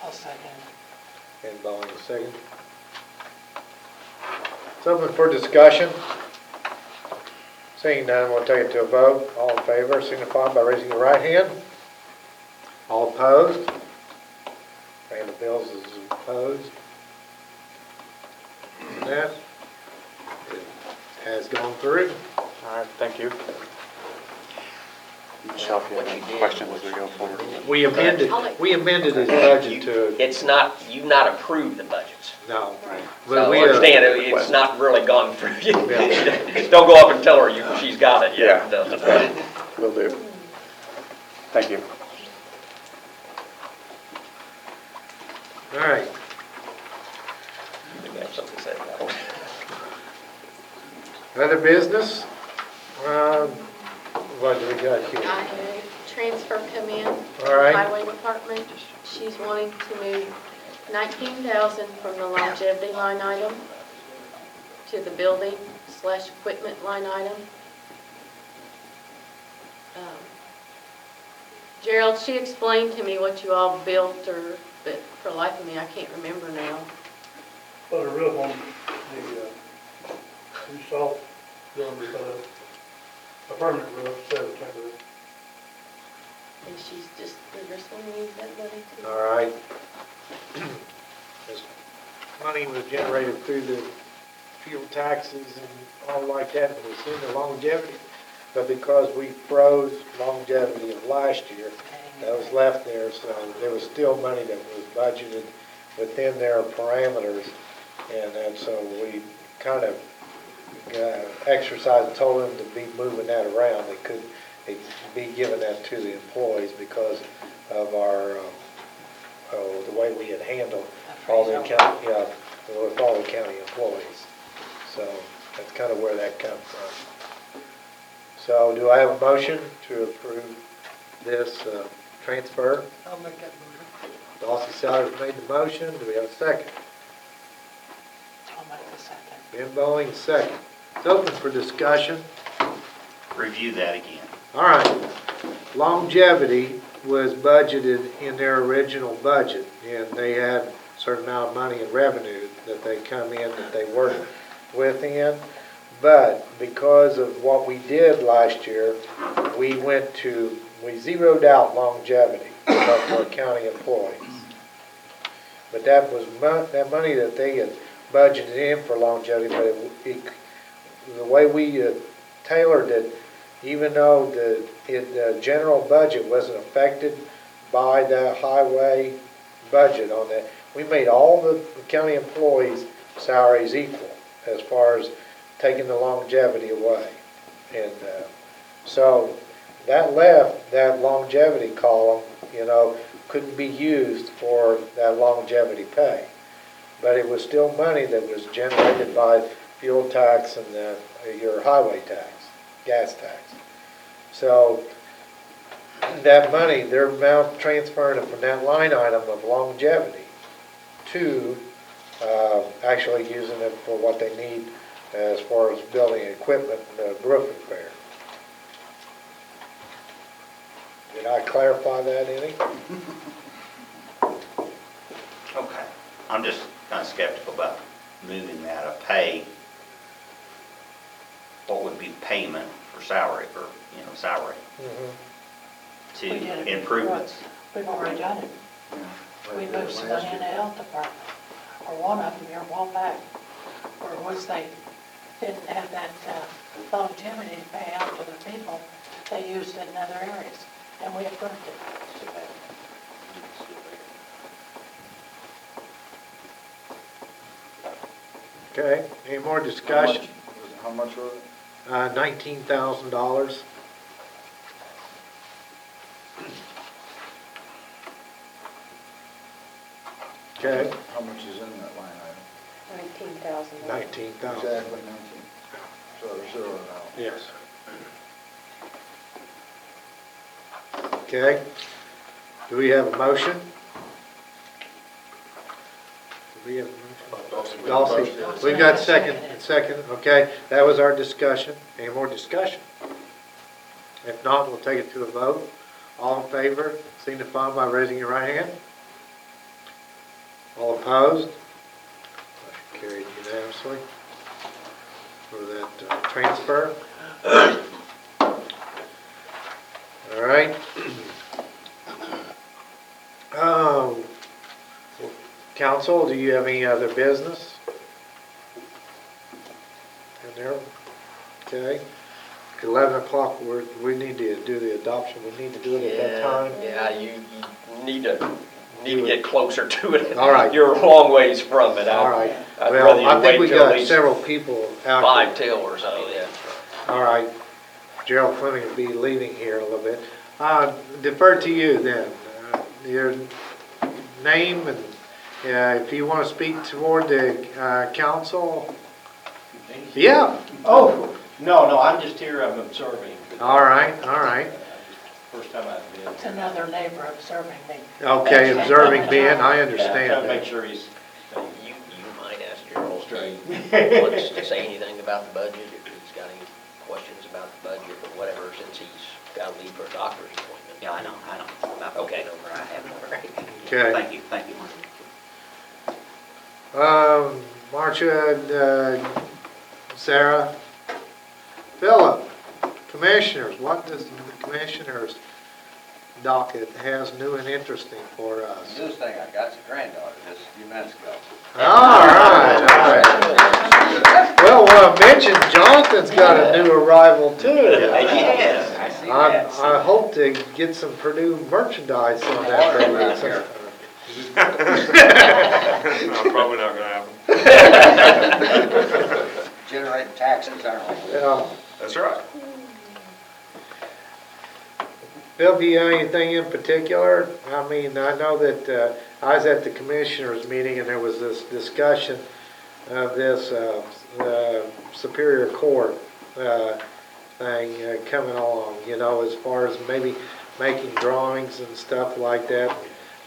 I'll second. And Bonnie, a second. It's open for discussion. Seeing none, we'll take it to a vote. All in favor, signify by raising your right hand. All opposed? Randall Bills is opposed. And that has gone through. All right, thank you. Michelle, if you have any questions as we go forward. We amended his budget to, It's not, you've not approved the budgets. no. So But we, understand, it's not really gone through. Don't go up and tell her she's got it yet. Yeah. Will do. Thank you. all right. You have something to say about that. Other business? What do we got I here? had a transfer come in All from the right. highway department. She's wanting to move $19,000 from the longevity line item to the building/equipment line item. Gerald, she explained to me what you all built, but for the life of me, I can't remember now. Put a roof on the salt, going to put a permanent roof instead of temporary. And she's just, we're just gonna use that money to. All right. This money was generated through the fuel taxes and all like that, and was in the longevity. But because we froze longevity of last year, that was left there, so there was still money that was budgeted within their parameters. And so we kind of exercised and told them to be moving that around. They be giving that to the employees because of our, the way we had handled all the county, with all the county employees. So that's kind of where that comes from. So do I have a motion to approve this transfer? I'll make that motion. Dawson Sellers made the motion. Do we have a second? I'll make the second. Ben Bowling, second. It's open for discussion. Review that again. All right. Longevity was budgeted in their original budget, and they had a certain amount of money in revenue that they come in, that they work within. But because of what we did last year, we zeroed out longevity for county employees. But that was that money that they had budgeted in for longevity, but the way we tailored it, even though the general budget wasn't affected by the highway budget on that, we made all the county employees' salaries equal as far as taking the longevity away. And so that left that longevity column, couldn't be used for that longevity pay. But it was still money that was generated by fuel tax and your highway tax, gas tax. So that money, they're now transferring it from that line item of longevity to actually using it for what they need as far as building equipment and roof repair. Did I clarify that any? Okay. I'm just kind of skeptical about moving that of pay. What would be payment for salary, salary We did it to before. improvements? We've already done it. We moved some money in the health department, or one of them here a while back, where once they didn't have that longevity to pay out to the people, they used it in other areas, and we approved it. Okay, any more discussion? How much was it? $19,000. Okay, How much is in that line item? 19,000. 19,000. Exactly 19. So they're zeroed out. Yes. Okay, do we have a motion? Do we have a motion? Dawson, we got second, okay, that was our discussion. Any more discussion? If not, we'll take it to a vote. All in favor, signify by raising your right hand. All opposed? Motion carried unanimously for that transfer. All right. Council, do you have any other business? In there? Okay. 11 o'clock, we need to do the adoption. We need to do it at that time. Yeah, you need to get closer to it. All right. You're a long ways from it. All right. I'd rather Well, you I think wait we till at got least several people out. 5 till or so, yeah. All right. Gerald Fleming will be leaving here a little bit. Defer to you then. Your name and if you want to speak toward the council. Yeah. Oh, no, I'm just here, I'm observing. All right, all right. First time I've been. It's another neighbor observing me. Okay, observing Ben, I understand Trying to make that. sure he's. You might ask Gerald if he wants to say anything about the budget, if he's got any questions about the budget or whatever, since he's got to leave for a doctor's appointment. Yeah, I know. About Okay. over, I have it already. Okay. Thank you. Marcia, Sarah, Philip, commissioners, what does the commissioners docket has new and interesting for us? The newest thing I got is a granddaughter just a few minutes ago. All right, all right. Well, I mentioned Jonathan's got a new arrival too. Yes, I see that. I hope to get some Purdue merchandise on that baby. No, probably not gonna happen. Generating taxes, aren't we? Yeah. That's right. Bill, have you got anything in particular? I mean, I know that I was at the commissioners meeting and there was this discussion of this Superior Court thing coming along, you know, as far as maybe making drawings and stuff like that,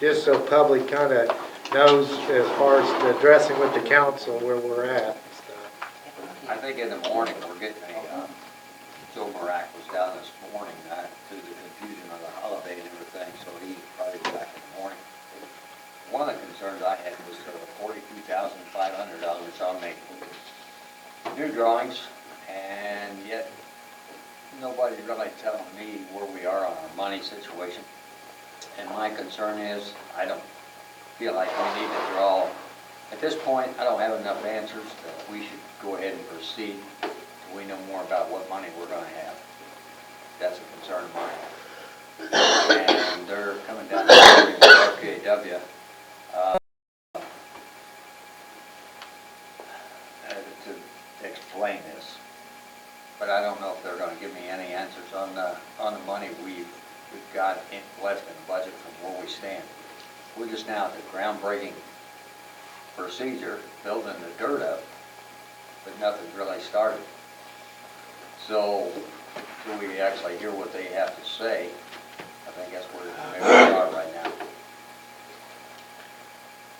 just so public kind of knows as far as addressing with the council where we're at and stuff. I think in the morning, we're getting Joe Marac was down this morning to the confusion of the holiday and everything, so he's probably back in the morning. One of the concerns I had was $42,500 on making new drawings, and yet nobody's really telling me where we are on our money situation. And my concern is, I don't feel like we need to draw. At this point, I don't have enough answers that we should go ahead and proceed till we know more about what money we're gonna have. That's a concern of mine. And they're coming down to RPAW to explain this. But I don't know if they're gonna give me any answers on the money we've got left in the budget from where we stand. We're just now at the groundbreaking procedure, building the dirt up, but nothing's really started. So, till we actually hear what they have to say, I think that's where maybe we are right now.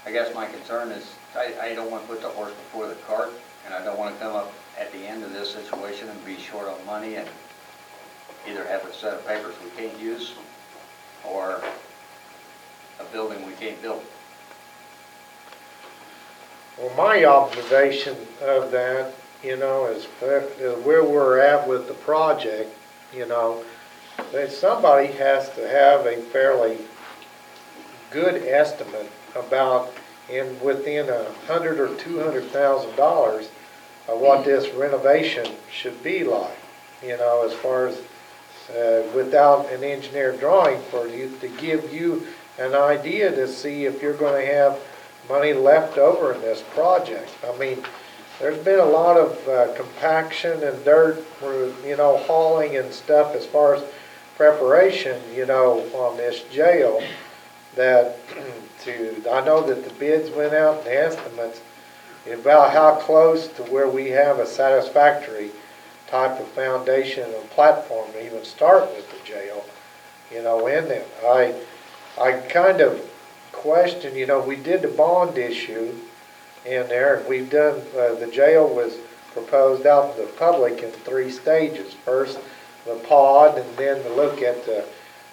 I guess my concern is, I don't want to put the horse before the cart, and I don't want to come up at the end of this situation and be short on money and either have a set of papers we can't use or a building we can't build. Well, my observation of that, you know, is where we're at with the project, you know, that somebody has to have a fairly good estimate about within $100,000 or $200,000 of what this renovation should be like, you know, as far as without an engineered drawing for you to give you an idea to see if you're going to have money left over in this project. I mean, there's been a lot of compaction and dirt, you know, hauling and stuff as far as preparation, you know, on this jail that I know that the bids went out and the estimates about how close to where we have a satisfactory type of foundation and platform to even start with the jail, you know, in them. I kind of question, you know, we did the bond issue in there, and we've done, the jail was proposed out to the public in 3 stages. First, the pod, and then the look at the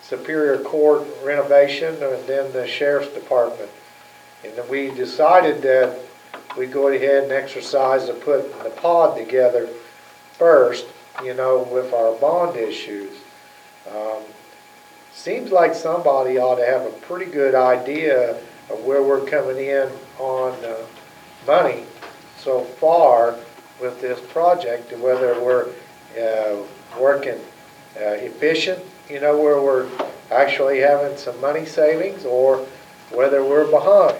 Superior Court renovation, and then the Sheriff's Department. And then we decided that we'd go ahead and exercise of putting the pod together first, you know, with our bond issues. Seems like somebody ought to have a pretty good idea of where we're coming in on money so far with this project, and whether we're working efficient, you know, where we're actually having some money savings, or whether we're behind.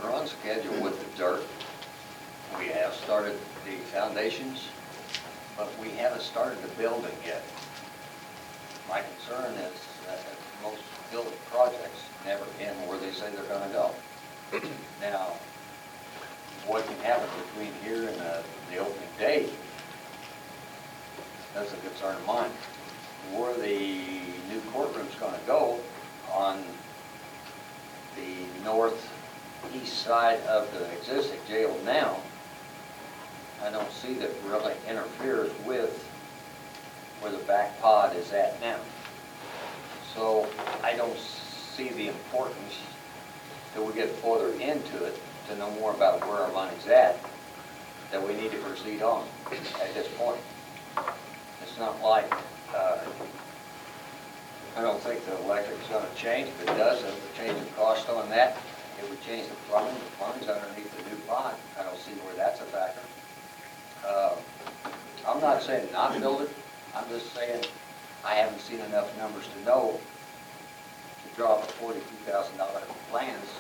We're on schedule with the dirt. We have started the foundations, but we haven't started the building yet. My concern is that most building projects never end where they say they're going to go. Now, what can happen between here and the opening date, that's a concern of mine. Where the new courtroom's going to go on the northeast side of the existing jail now, I don't see that really interferes with where the back pod is at now. So I don't see the importance that we get further into it to know more about where our money's at, that we need to proceed on at this point. It's not like, I don't think the electric's going to change. If it does, it would change the cost on that. It would change the plumbing. The plumbing's underneath the new pod. I don't see where that's a factor. I'm not saying not build it. I'm just saying I haven't seen enough numbers to know to draw up $42,000 plans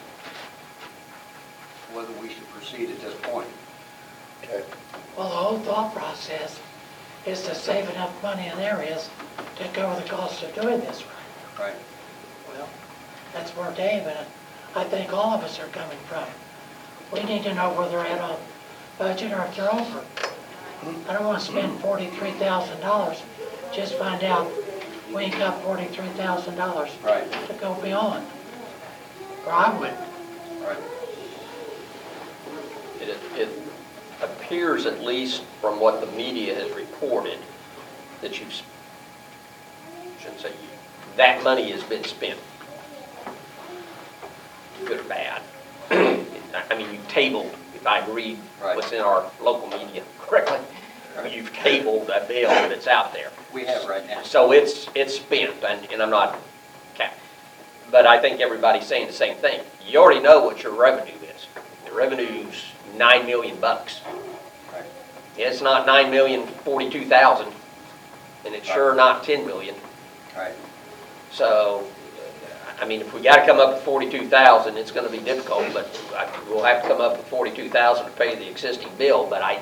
whether we should proceed at this point. Okay. Well, the whole thought process is to save enough money in areas to cover the cost of doing this right. Right. Well, that's where Dave and I think all of us are coming from. We need to know where they're at on budget or if they're over. I don't want to spend $43,000, just find out we ain't got $43,000 Right. to go beyond. Or I wouldn't. Right. It appears, at least from what the media has reported, that shouldn't say that money has been spent, good or bad. I mean, you tabled, if I read what's in our local media correctly, you've tabled that bill that's out there. We have right now. So it's spent, and I'm not, but I think everybody's saying the same thing. You already know what your revenue is. The revenue's $9 million. Right. It's not 9,042,000, and it's sure not 10 million. Right. So, I mean, if we got to come up with 42,000, it's going to be difficult, but we'll have to come up with 42,000 to pay the existing bill. But I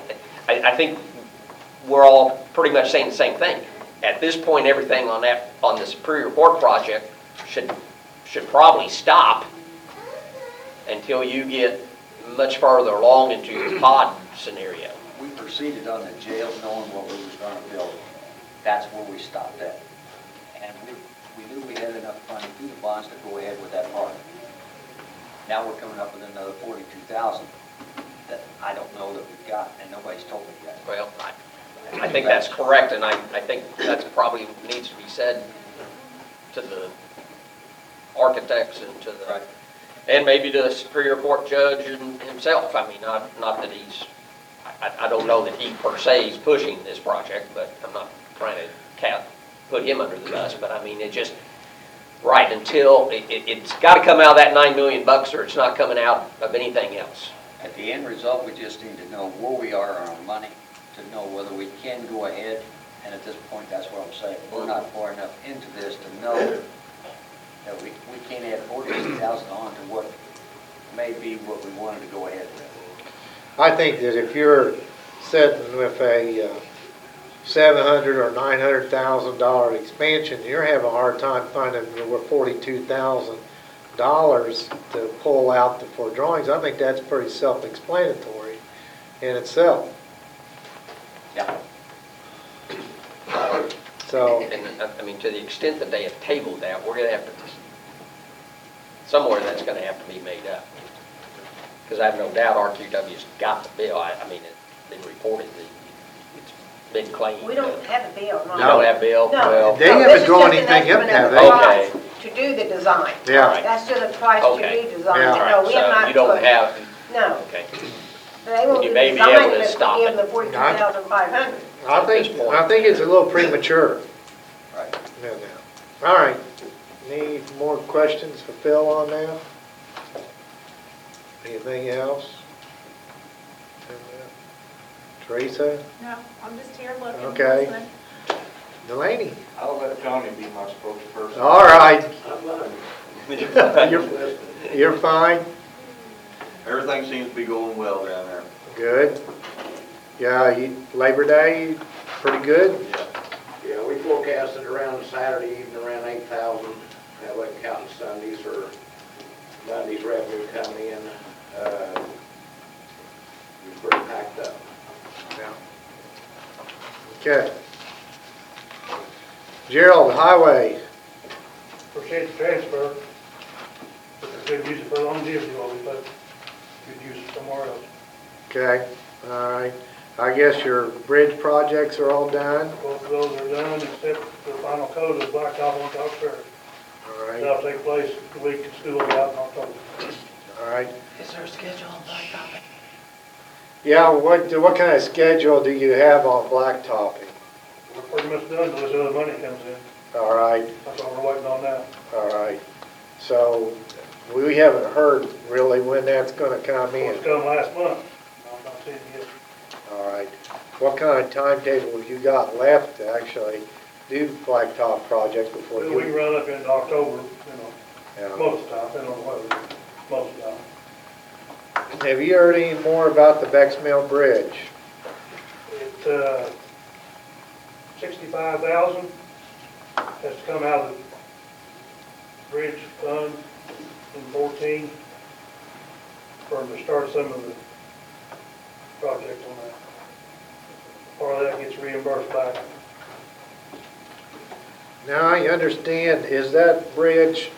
think we're all pretty much saying the same thing. At this point, everything on the Superior Court project should probably stop until you get much further along into the pod scenario. We proceeded on the jail knowing what we was gonna build. That's where we stopped at. And we knew we had enough money through the bonds to go ahead with that part. Now we're coming up with another 42,000 that I don't know that we've got, and nobody's told me yet. Well, I think that's correct, and I think that's probably needs to be said to the architects and to the, and maybe to the Superior Court judge himself. I mean, not that he's, I don't know that he per se is pushing this project, but I'm not trying to put him under the bus, but I mean, it just, right, until, it's got to come out of that $9 million or it's not coming out of anything else. At the end result, we just need to know where we are on our money, to know whether we can go ahead, and at this point, that's what I'm saying. We're not far enough into this to know that we can't add 42,000 on to what may be what we wanted to go ahead with. I think that if you're sitting with a $700,000 or $900,000 expansion, you're having a hard time finding $42,000 to pull out for drawings. I think that's pretty self-explanatory in itself. Yeah. So, And I mean, to the extent that they have tabled that, we're going to have to, somewhere that's going to have to be made up. Because I have no doubt RQW's got the bill. I mean, it's been reported that it's been claimed. We don't have a bill, no. You don't have bill? No. Well, they haven't drawn anything up, have they? Okay. To do the design. Yeah. That's just a price to Okay. redesign. Yeah. all No, right, we have so not you don't put- have, No. okay. They won't You do may the be able design to unless stop we give it. them the 42,500. I think it's a little premature. Right. No, no. All right. Any more questions for Phil on that? Anything else? Teresa? No, I'm just here looking. Okay. listening. Delaney? I'll let Tony be my spokesperson. All right. You're fine? Everything seems to be going well down there. Good. Yeah, Labor Day, pretty good? Yeah, we forecasted around Saturday evening around 8,000. That wasn't counting Sundays or Monday's revenue coming in. We're pretty packed up. Yeah. Okay. Gerald, Highway. Appreciate the transfer. But we could use it for longevity while we put, could use it somewhere else. Okay, all right. I guess your bridge projects are all done? Both of those are done except the final coat of blacktop on Top Ferry. All right, That'll take place the week the school is out in October. all right. Is there a schedule on blacktopping? Yeah, what kind of schedule do you have on blacktopping? We're pretty much done until this other money comes in. All right, That's what we're waiting on now. all right. So we haven't heard really when that's gonna come in. It's come last month. I'm not seeing it yet. All right. What kind of timetable have you got left to actually do blacktop projects before We you? can run up into October, Yeah. most of the time, depending on the weather, most of the time. Have you heard any more about the Bex Mill Bridge? It's, 65,000, has to come out of the bridge fund in 14 for them to start some of the project on that. Part of that gets reimbursed back. Now, I understand, is that bridge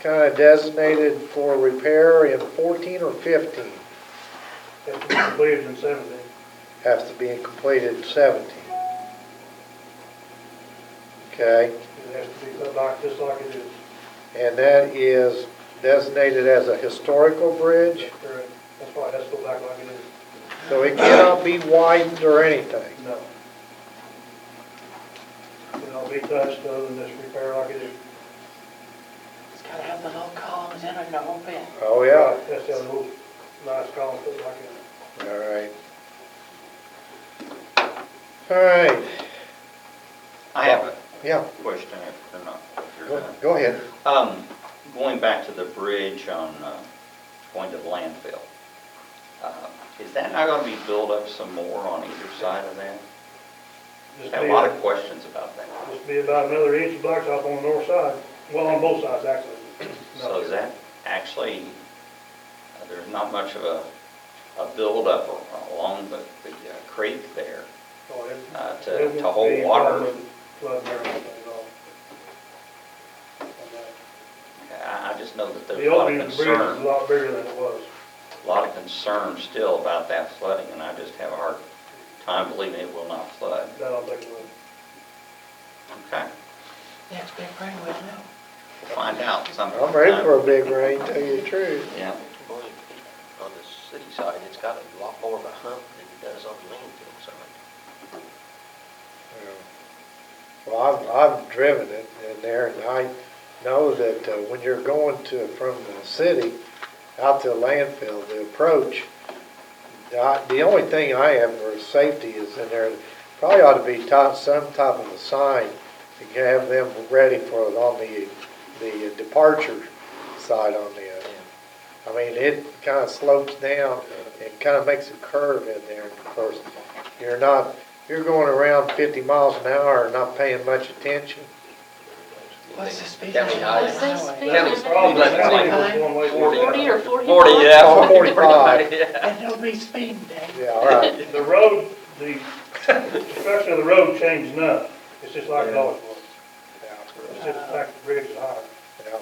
kind of designated for repair in 14 or 15? Has to be completed in 17. Has to be completed in 17. Okay, It has to be put like, just like it is. and that is designated as a historical bridge, Correct. That's why it has to go back like it is. so it cannot be widened or anything. No. It'll be touched other than just repair like it is. It's gotta have the little columns in it, the whole bit. Oh, yeah. That's the other little nice column put like it. All right. All right, I have a yeah, question if they're not, if you're go done. go ahead. Going back to the bridge on, going to the landfill, is that not gonna be built up some more on either side of that? Just Had a be lot of questions about that. Just be about another inch of blacktop on the north side. Well, on both sides, actually. So is that actually, there's not much of a buildup along the creek there Oh, it- to it won't hold be any water? problem with flood and everything at all. I just know that there's The a lot opening of of the bridge is a concern, lot bigger than it was. a lot of concern still about that flooding, and I just have a hard time believing it will not flood. I don't think it will. Okay, Next big rain, we'll know. we'll find out sometime. I'm ready for a big rain, tell you the truth. Yeah. On the city side, it's got a lot more of a hump than it does on the landfill side. Well, I've driven it in there, and I know that when you're going from the city out to the landfill, the approach, the only thing I have for safety is in there, probably ought to be some type of a sign to have them ready for it on the departure side on the, I mean, it kind of slopes down, it kind of makes a curve in there, and of course, you're going around 50 miles an hour and not paying much attention. What's the speed County limit on highway. the highway? County's Problem is, limit's like it's one way. 40. 40 or 45? 40, yeah. Oh, 40, 45. yeah. And it'll be speeding day. Yeah, all right. The road, the construction of the road changed none. It's just like it always was. It's just the fact the bridge is higher. Yeah.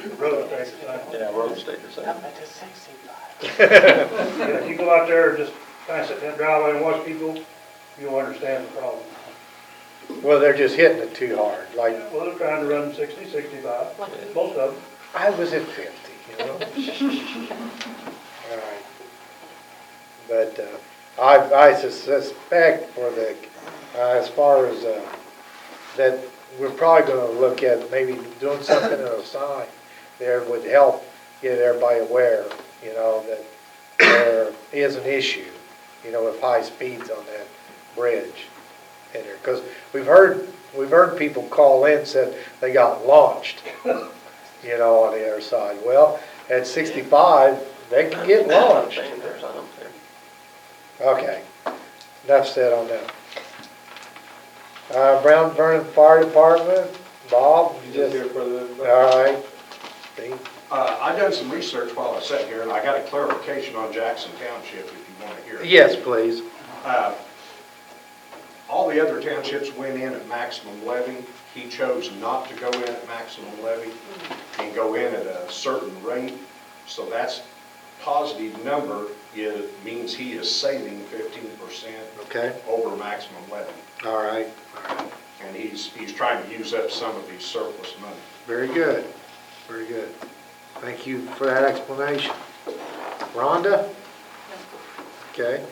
The road stays the same. Yeah, road stayed the same. Up to 65. Yeah, if you go out there and just kind of sit in that driveway and watch people, you'll understand the problem. Well, they're just hitting it too hard, like, Well, they're trying to run 60, 65, most of them. I was at 50, you know? All right. But I suspect for the, as far as, that we're probably gonna look at maybe doing something on a sign there would help get everybody aware, you know, that there is an issue, you know, with high speeds on that bridge in there. Because we've heard people call in, said they got launched, you know, on the other side. Well, at 65, they can get launched. There's a hump there. Okay, enough said on that. Brown Vernon Fire Department, Bob, you just, all right. Steve? I done some research while I sat here, and I got a clarification on Jackson Township, if you want to hear it. Yes, please. All the other townships went in at maximum levy. He chose not to go in at maximum levy and go in at a certain rate. So that's positive number means he is saving 15% Okay, over maximum levy. all right. And he's trying to use up some of his surplus money. Very good, very good. Thank you for that explanation. Rhonda? Okay.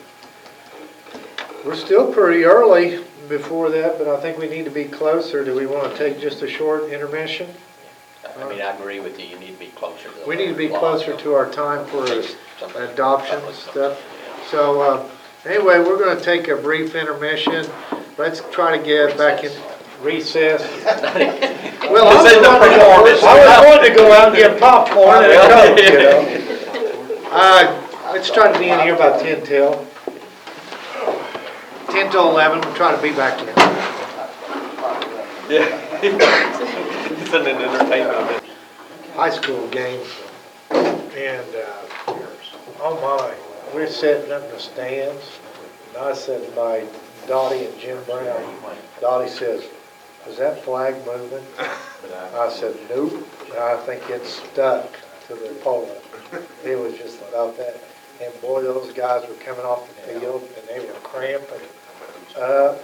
We're still pretty early before that, but I think we need to be closer. Do we want to take just a short intermission? I mean, I agree with you, you need to be closer to the. We need to be law. closer to our time for Somebody- adoption and stuff. So, anyway, we're going to take a brief intermission. Let's try to get back in recess. Well, I was going to go out and get popcorn and a Coke, you know. Let's try to be in here about 10 till 11. We'll try to be back here. Yeah. It's an entertainment. high school game, and, oh my, we're sitting up in the stands, and I was sitting by Dottie and Jim Brown. Dottie says, "Is that flag moving?" I said, "Nope, I think it's stuck to the pole." It was just about that, and boy, those guys were coming off the field, and they were cramping up.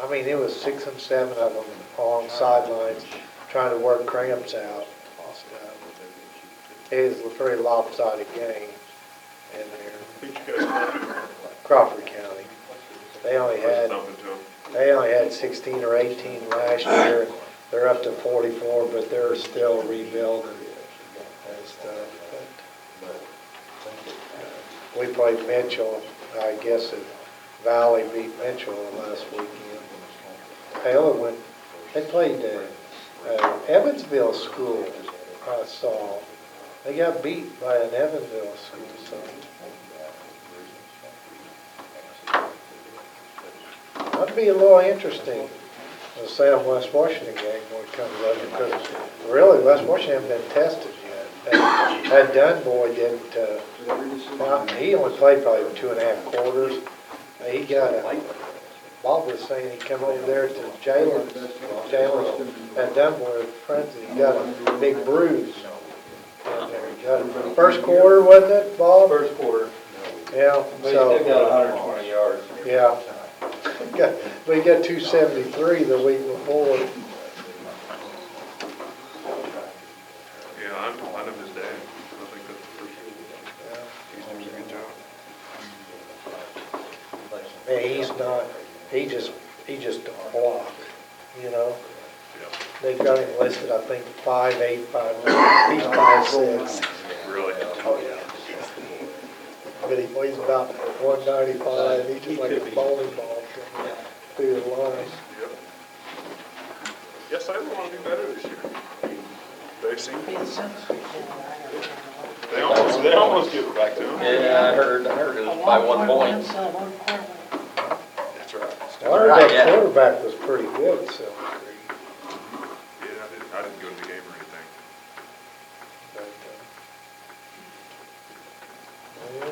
I mean, it was 6 and 7 of them on sidelines trying to work cramps out. It was a very lopsided game in there. Who'd you guys play? Crawford County. They only had Dumping to them. They only had 16 or 18 last year. They're up to 44, but they're still rebuilding and stuff. But we played Mitchell, I guess, at Valley beat Mitchell last weekend. Hell, when they played Evansville School, I saw. They got beat by an Evansville school, so. That'd be a little interesting, the Salem West Washington game when it comes up, because really West Washington hasn't been tested yet. That Dunn boy didn't, he only played probably 2.5 quarters. He got Bob was saying he come over there to Jalen, that Dunn boy was friends, and he got a big bruise. He got it first quarter, wasn't it, Bob? First quarter. Yeah, But he so. still got 120 yards. Yeah. But he got 273 the week before. Yeah, I know his dad. I think that's the first year. He's doing a good job. Man, he's not, he just don't block, you know? They've got him listed, I think, 5'8", 5'9", he's 5'6". Really? Oh, yeah. But he weighs about 195, he's just like a bowling ball through the line. Yep. Yes, I want to do better this year. They seem, they almost get it back to them. Yeah, I heard it was by 1 point. That's right. I heard that quarterback was pretty good, so. Yeah, I didn't go to the game or anything. But, yeah.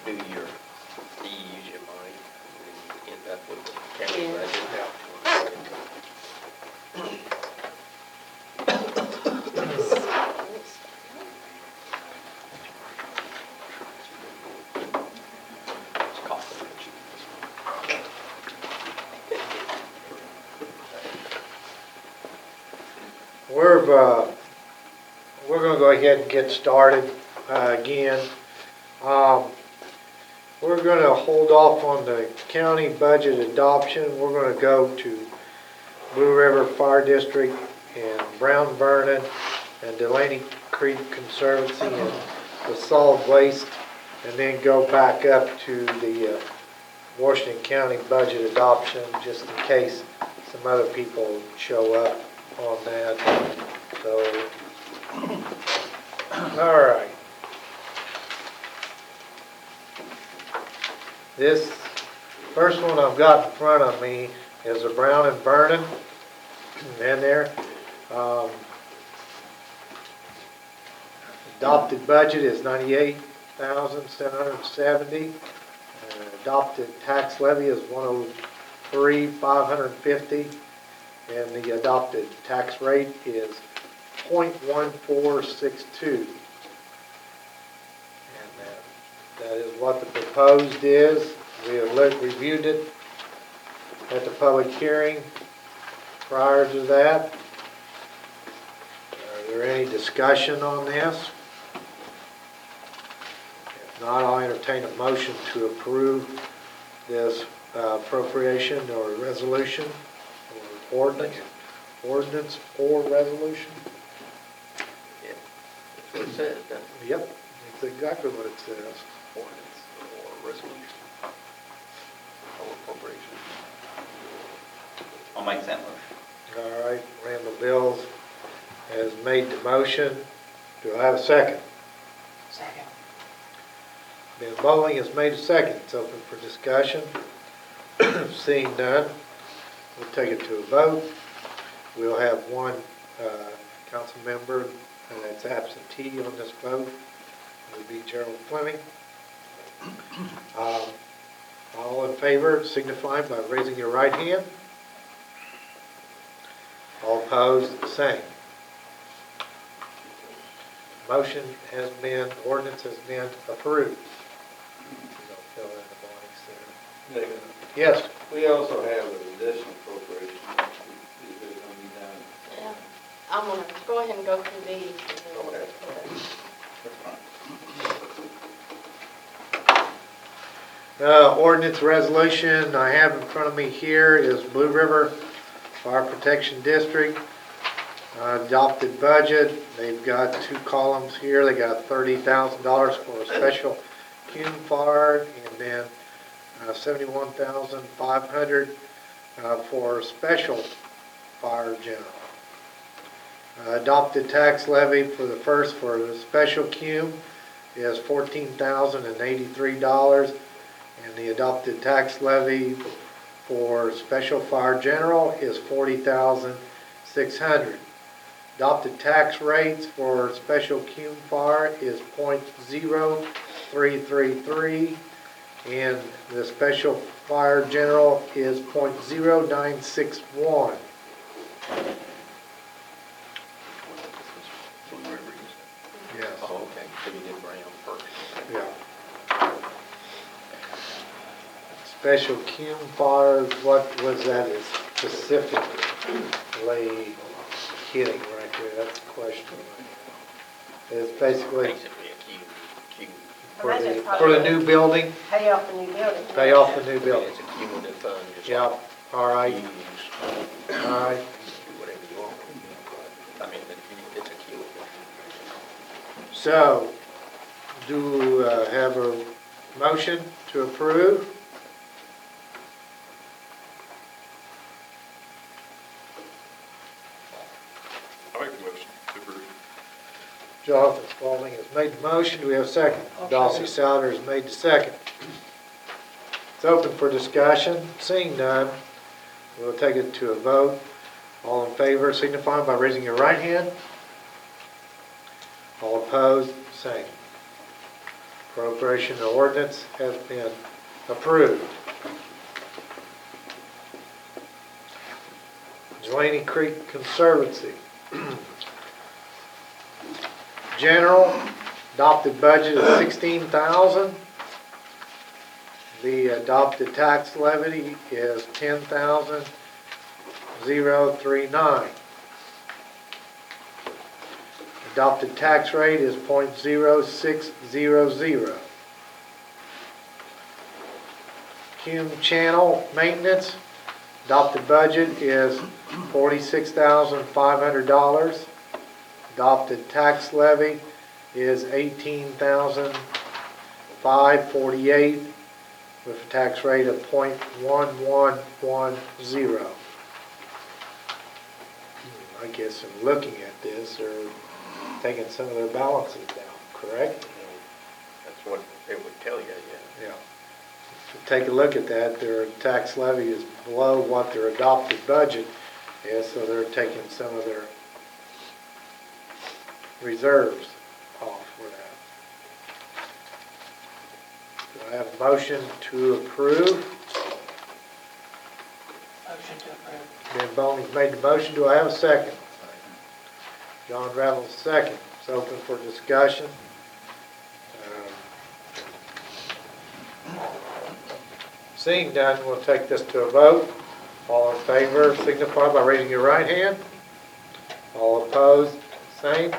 Do you use your money? End up with the county budget. It's costing much. We're gonna go ahead and get started again. We're gonna hold off on the county budget adoption. We're gonna go to Blue River Fire District and Brown Vernon and Delaney Creek Conservancy and the solid waste, and then go back up to the Washington County budget adoption, just in case some other people show up on that. So, all right. This first one I've got in front of me is a Brown and Vernon, and there. Adopted budget is $98,770. Adopted tax levy is $103,550, and the adopted tax rate is 0.1462. That is what the proposed is. We have reviewed it at the public hearing prior to that. Are there any discussion on this? If not, I'll entertain a motion to approve this appropriation or resolution or ordinance or resolution. That's what it says, doesn't it? Yep, that's exactly what it says. Ordinance or resolution. Or appropriation. I'll make that motion. All right, Randall Bills has made the motion. Do I have a second? Second. Ben Bowling has made a second. It's open for discussion. Seeing none, we'll take it to a vote. We'll have one council member that's absentee on this vote. It would be Gerald Fleming. All in favor signify by raising your right hand. All opposed, the same. Motion has been, ordinance has been approved. Don't fill in the blanks there. Yes, We also have an additional appropriation, is it gonna be done? Yeah. I'm gonna go ahead and go through these. Okay. Ordinance resolution I have in front of me here is Blue River Fire Protection District. Adopted budget, they've got two columns here. They got $30,000 for a special cume fire, and then $71,500 for special fire general. Adopted tax levy for the first for the special cume is $14,083, and the adopted tax levy for special fire general is $40,600. Adopted tax rates for special cume fire is .0333, and the special fire general is .0961. Yes. Oh, okay, so you did Brown first. Yeah. Special cume fire, what was that specifically hitting right there? That's the question right now. It's basically Basically a cube. for the new building, Pay off the new building. pay off the new building. It's a cumulative fund, just Yeah, all like right, you use, all right. do whatever you want. I mean, it's a cumulative. So, do have a motion to approve? I make the motion to approve. Jonathan Spalding has made the motion. Do we have a second? Dawson Souter has made the second. It's open for discussion. Seeing none, we'll take it to a vote. All in favor signify by raising your right hand. All opposed, same. Appropriation of ordinance has been approved. Delaney Creek Conservancy. General adopted budget is $16,000. The adopted tax levy is $10,039. Adopted tax rate is .0600. Cume channel maintenance, adopted budget is $46,500. Adopted tax levy is $18,548 with a tax rate of .1110. I guess in looking at this, they're taking some of their balances down, correct? That's what it would tell you, yeah. Yeah. So take a look at that. Their tax levy is below what their adopted budget is, so they're taking some of their reserves off for that. Do I have a motion to approve? Motion to approve. Ben Boney's made the motion. Do I have a second? John Reynolds, second. It's open for discussion. Seeing none, we'll take this to a vote. All in favor signify by raising your right hand. All opposed, same.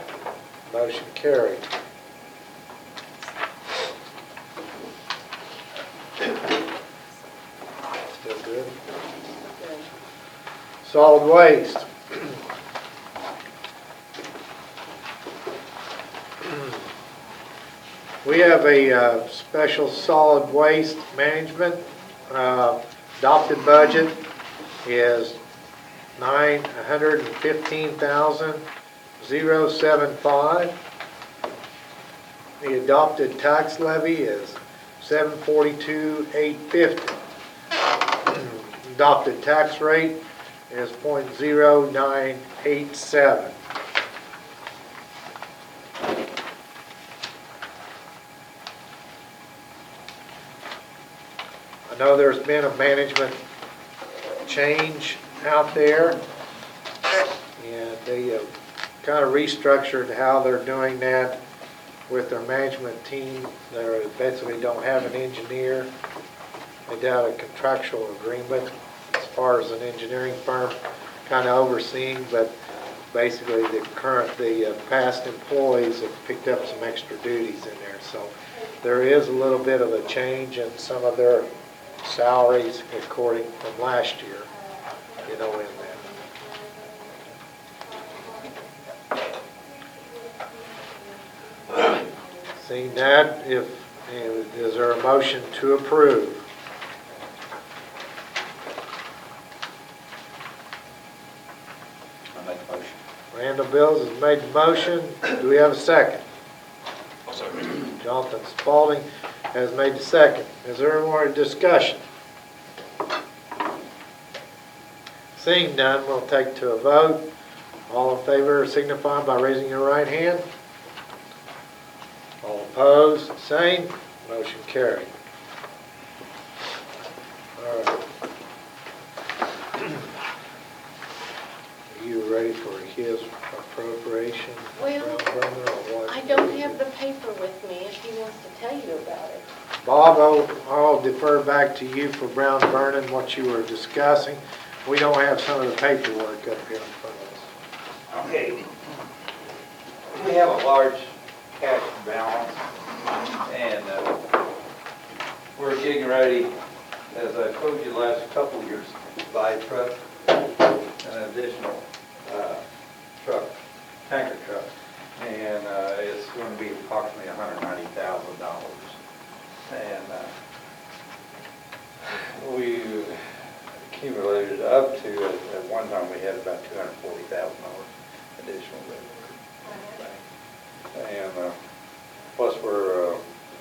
Motion carried. Still good? Solid waste. We have a special solid waste management. Adopted budget is $915,000. 075. The adopted tax levy is 742,850. Adopted tax rate is 0.0987. I know there's been a management change out there, and they kind of restructured how they're doing that with their management team. They basically don't have an engineer. They got a contractual agreement as far as an engineering firm kind of overseeing, but basically the past employees have picked up some extra duties in there. So there is a little bit of a change in some of their salaries according from last year, in there. Seeing that, is there a motion to approve? I make a motion. Randall Bills has made the motion. Do we have a second? I'll second. Jonathan Spalding has made the second. Is there any more discussion? Seeing none, we'll take to a vote. All in favor signify by raising your right hand. All opposed, same. Motion carried. All right. Are you ready for his appropriation? Well, Brown Burner, or what? I don't have the paper with me if he wants to tell you about it. Bob, I'll defer back to you for Brown Vernon, what you were discussing. We don't have some of the paperwork up here in front of us. Okay. We have a large cash balance, and we're getting ready, as I told you the last couple of years, to buy a truck, an additional truck, tanker truck, and it's going to be approximately $190,000. And we accumulated up to, at one time we had about $240,000 additional revenue. And plus we're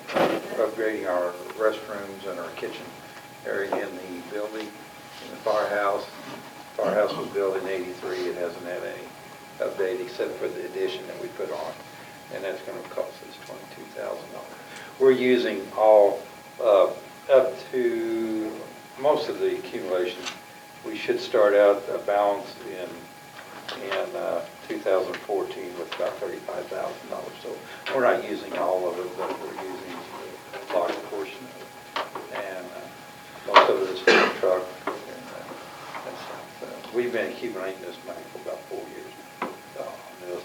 upgrading our restrooms and our kitchen area in the building, in the firehouse. Firehouse was built in '83. It hasn't had any update except for the addition that we put on, and that's going to cost us $22,000. We're using all up to most of the accumulation. We should start out a balance in 2014 with about $35,000. So we're not using all of it, but we're using a large portion of it. And most of it is for the truck. And we've been accumulating this money for about 4 years.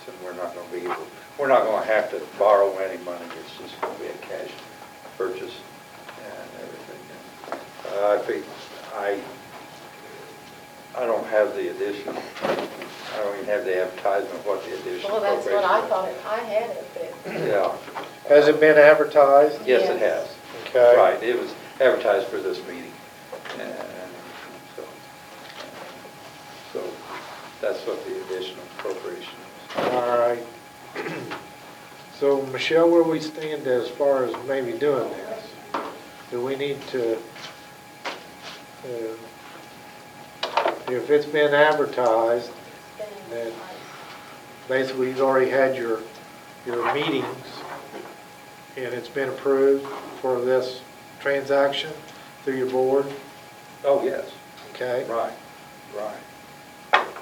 And we're not going to have to borrow any money. It's just going to be a cash purchase and everything. I think I don't have the addition. I don't even have the advertisement of what the addition. Well, that's what I thought I had it, but. Yeah. Has it been advertised? Yes, it has. Okay. Right, it was advertised for this meeting. And so that's what the additional appropriation is. All right. So, Michelle, where we stand as far as maybe doing this? Do we need to, if it's been advertised, then basically you've already had your meetings and it's been approved for this transaction through your board? Oh, yes. Okay. Right.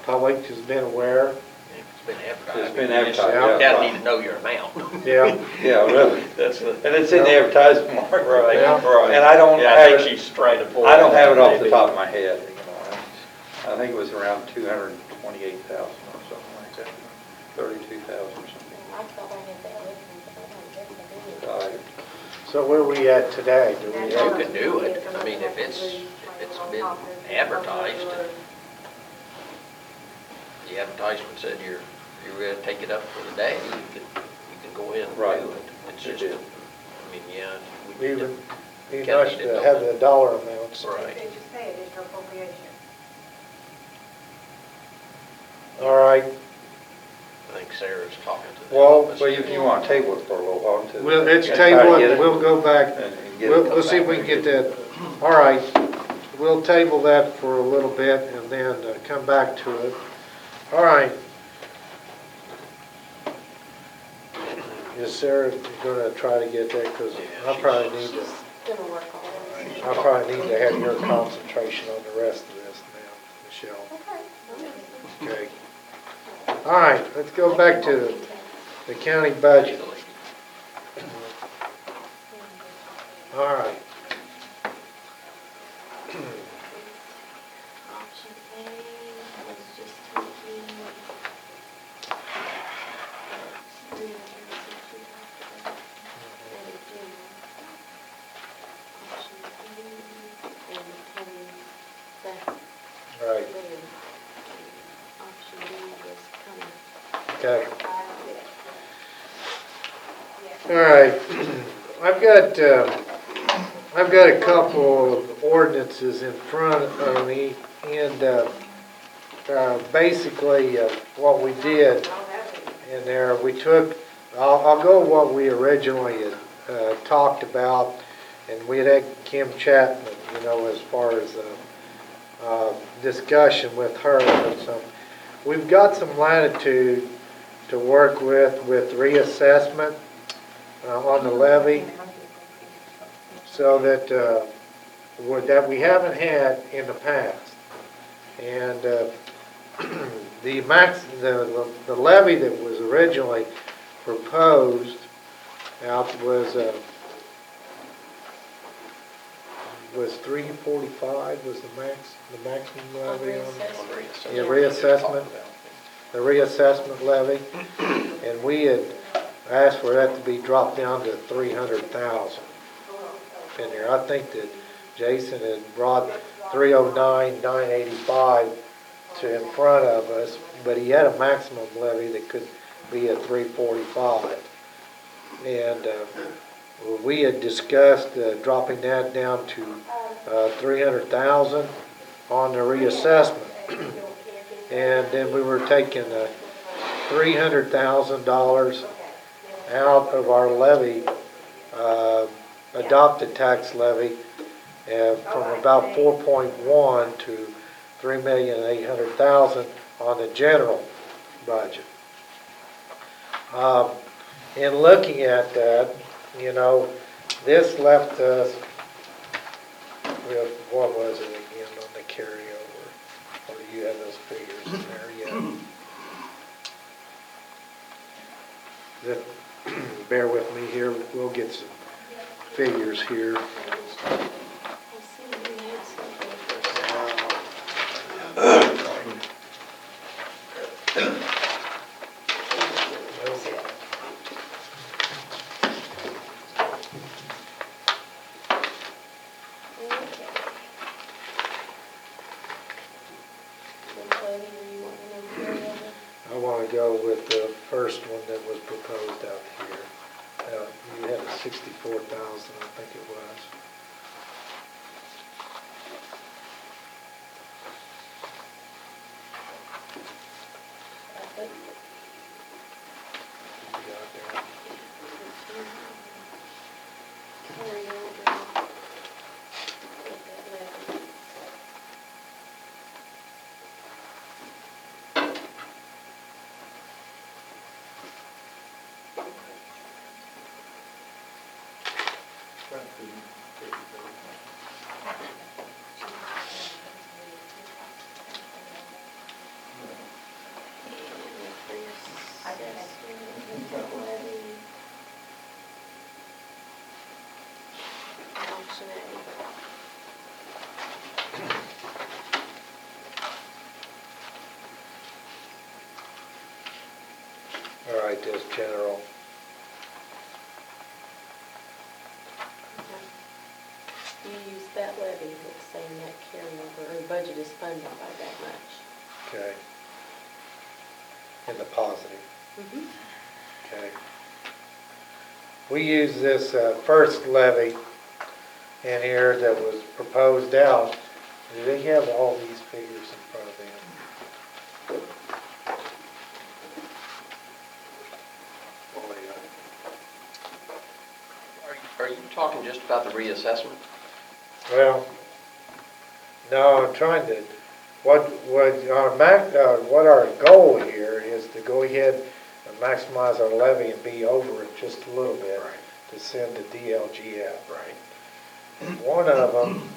Public has been aware? It's been advertised. It's been advertised, You yeah. don't need to know your amount. Yeah. Yeah, really. And it's in the advertisement, Mark. Right, Yeah. right. And I don't Yeah, I have think it, she's trying to pull. I don't have it off the maybe. top of my head, I think it was around 228,000 or something like that, 32,000 or something. I thought I had that with me, but I don't guess I So where are we at today? Do we You have, can do it. I mean, if it's been advertised, the advertisement said you're going to take it up for the day, you can go in and do Right. it. It's just, I mean, yeah. we need even, be kinda nice need to to know have that. the dollar amounts. Right. They just pay additional appropriation. All right. I think Sarah's talking to the Well, office. Well, you want to table it for a little while too. Well, it's And try to tabled, get it we'll go back, and get it. we'll see if we can get that. All right, we'll table that for a little bit and then come back to it. All right. Is Sarah gonna try to get that, because I probably need to, She's gonna work on it. I probably need to have your concentration on the rest of this now, Michelle. Okay. All right, let's go back to the county budget. All right. Option A was just taking Right. Option B was coming. Okay. All right. I've got a couple of ordinances in front of me, and basically what we did in there, we took, I'll go what we originally had talked about, and we had Kim Chapman, as far as discussion with her. We've got some latitude to work with reassessment on the levy, so that that we haven't had in the past. And the levy that was originally proposed out was $345 was the maximum levy on the reassessment, the reassessment levy, and we had asked for that to be dropped down to $300,000 in there. I think that Jason had brought $309,985 to in front of us, but he had a maximum levy that could be at $345, and we had discussed dropping that down to $300,000 on the reassessment, and then we were taking $300,000 out of our levy, adopted tax levy, from about 4.1 to 3,800,000 on the general budget. In looking at that, this left us with, what was it again on the carryover? Or do you have those figures in there yet? Bear with me here, we'll get some figures here. I want to go with the first one that was proposed out here. You had 64,000, I think it was. You got that? All right, that's general. You use that levy, it's saying that carryover, or the budget is funded by that much. Okay. In the positive. Mm-hmm. Okay. We use this first levy in here that was proposed out. Do they have all these figures in front of them? you talking just about the reassessment? Well, no, I'm trying to, what our goal here is to go ahead and maximize our levy and be over it just a little bit to send to DLGF. Right. One of them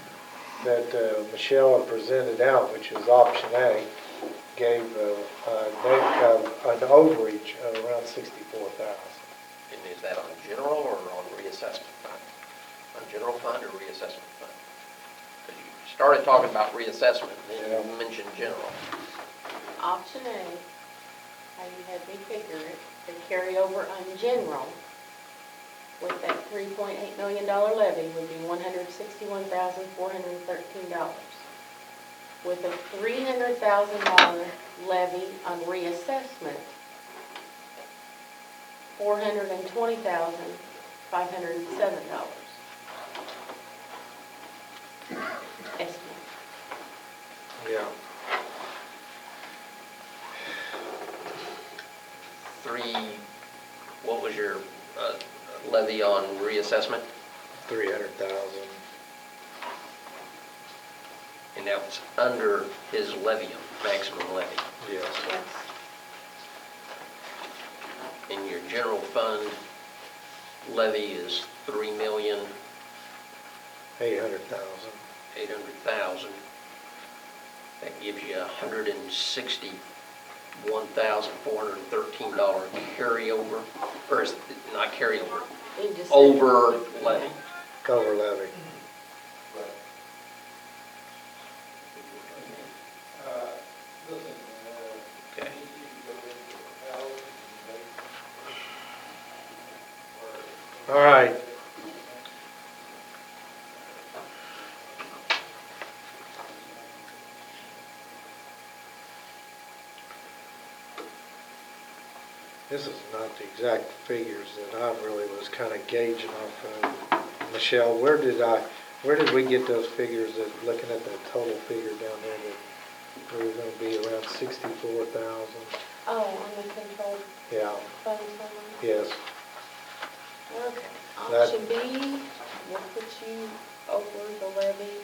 that Michelle had presented out, which is option A, gave an overage of around 64,000. And is that on general or on reassessment fund? On general fund or reassessment fund? Because you started talking about reassessment, then you mentioned general. Option A, how you had me figure it, the carryover on general with that $3.8 million levy would be $161,413. With a $300,000 levy on reassessment, $420,507. Estimate. Yeah. What was your levy on reassessment? 300,000. And that was under his levy, maximum levy. Yes. Yes. And your general fund levy is $3,800,000. 800,000. That gives you $161,413 carryover, or is it not carryover, You just said- over levy. Over levy. Okay. All right. This is not the exact figures that I really was kind of gauging off of. Michelle, where did we get those figures that, looking at the total figure down there, that we were going to be around 64,000? Oh, on the control Yeah, fund somewhere? yes. Okay. That- Option B will put you over the levy.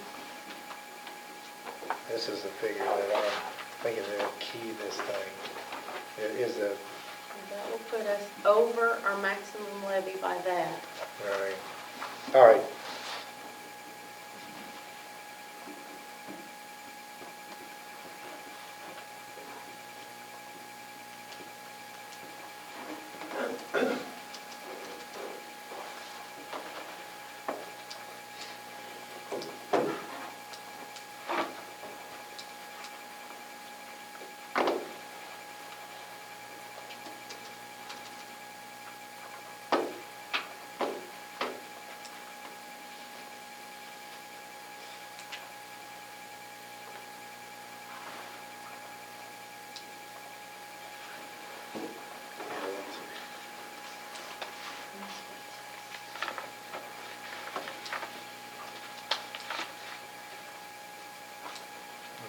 This is the figure that I'm thinking that'll key this thing. It is a, That will put us over our maximum levy by that. all right. All right.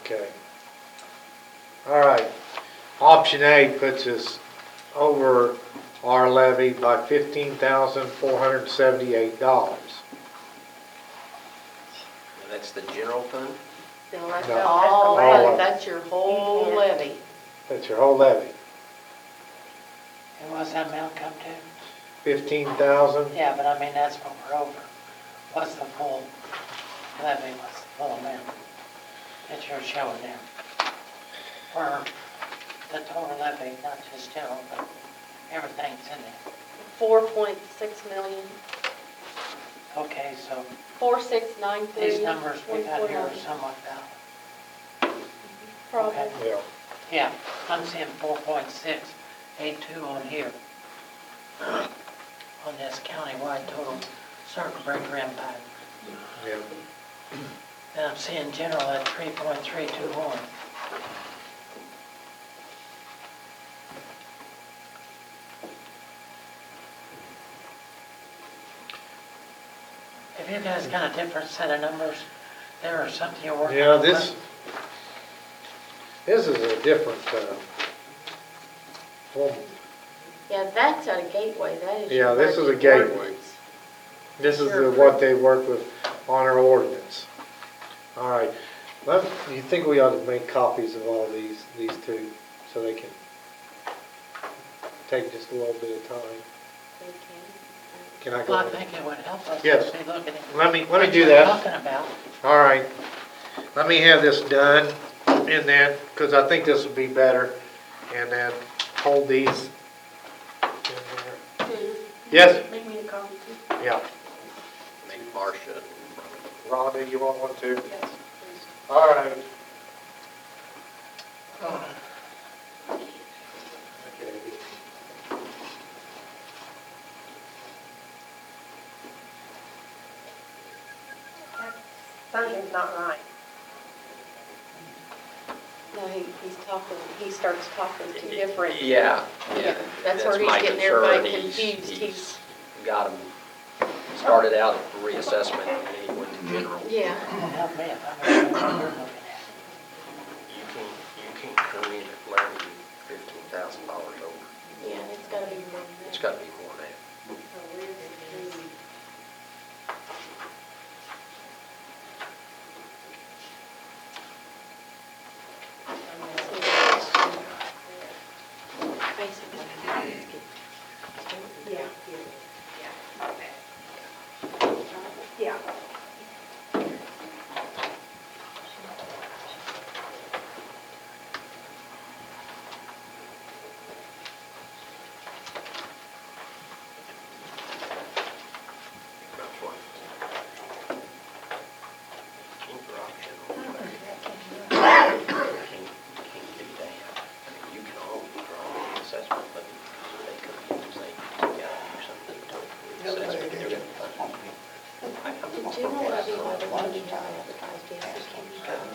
Okay. All right. Option A puts us over our levy by $15,478. That's the general fund? No, that's No. all All of levy, it. that's your whole levy. That's your whole levy. And what's that amount come to? 15,000. Yeah, but I mean, that's what we're over. What's the full levy, what's the full amount that you're showing there? For the total levy, not just general, but everything's in there. 4.6 million, Okay, so 4693. these numbers we got here are somewhat valid. Probably. Okay. Yeah. Yeah, I'm seeing 4.682 on here. On this countywide total circuit breaker impact. Yeah. And I'm seeing general at 3.321. If you guys got a different set of numbers, there or something you're working Yeah, on. this is a different form. Yeah, that's at a gateway, that is. Yeah, your this is a budget gateway. ordinance. This is what they worked with on our ordinance. All right. Well, you think we ought to make copies of all these two, so they can take just a little bit of time? Can I go? Well, I think it would help us Yes. actually look at it. Let me what do you're that. talking about. All right. Let me have this done and then, because I think this will be better. And then hold these in there. Yes? Make me a copy too. Yeah. Maybe Marcia. Rhonda, you want one too? Yes, please. All right. Okay. Something's not right. No, he starts talking two different. Yeah, yeah. That's where he's my getting concern. everybody confused. He's got him, started out at reassessment and then he went to general. Yeah. Help me if I'm looking at. You can't come in at Larry $15,000 over. Yeah, it's gotta be more than that. It's gotta be more than that. Yeah. Yeah. That's why. Can't drop general. Can't do that. I mean, you can always draw the assessment, but they come in and say, you gotta do something to reassessment. They're gonna fund it. The general levy by the one you have advertised, yes, it can be done.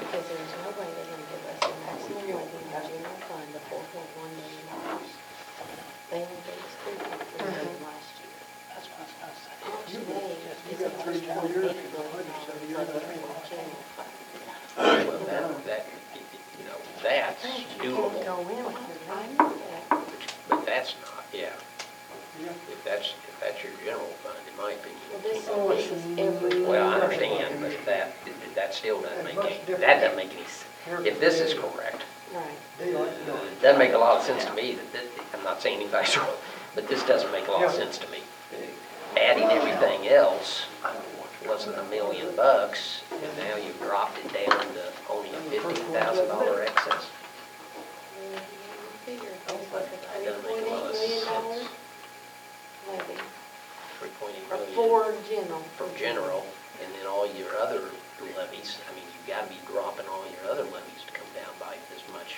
Because there's no way they're gonna give us the maximum levy in the general fund of $4.1 million. They only gave us $3.3 million last year. That's what I was gonna say. Which may is a $1.8 million levy in the general fund. Well, that, you know, that's You can't doable, go in with your money for that. but that's not, yeah. If that's your general fund, in my opinion. Well, this only is every. Well, I understand, but that still doesn't make any, that doesn't make any, if this is correct, Right. it doesn't make a lot of sense to me that, I'm not saying anything's wrong, but this doesn't make a lot of sense to me. Adding everything else, less than $1 million, and now you've dropped it down to only a $15,000 excess. Figure it's like a That doesn't make a lot of $3.8 million sense. levy. 3.8 Or million. for general. For general, and then all your other levies, I mean, you've got to be dropping all your other levies to come down by this much,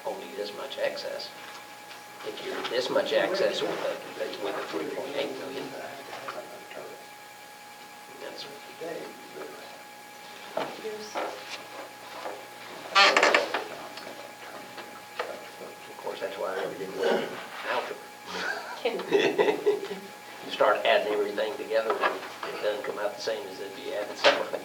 only this much excess. If you're this much excess with a 3.8 million, that's, of course, that's why I never did well in algebra. You start adding everything together, and it doesn't come out the same as if you add it separately.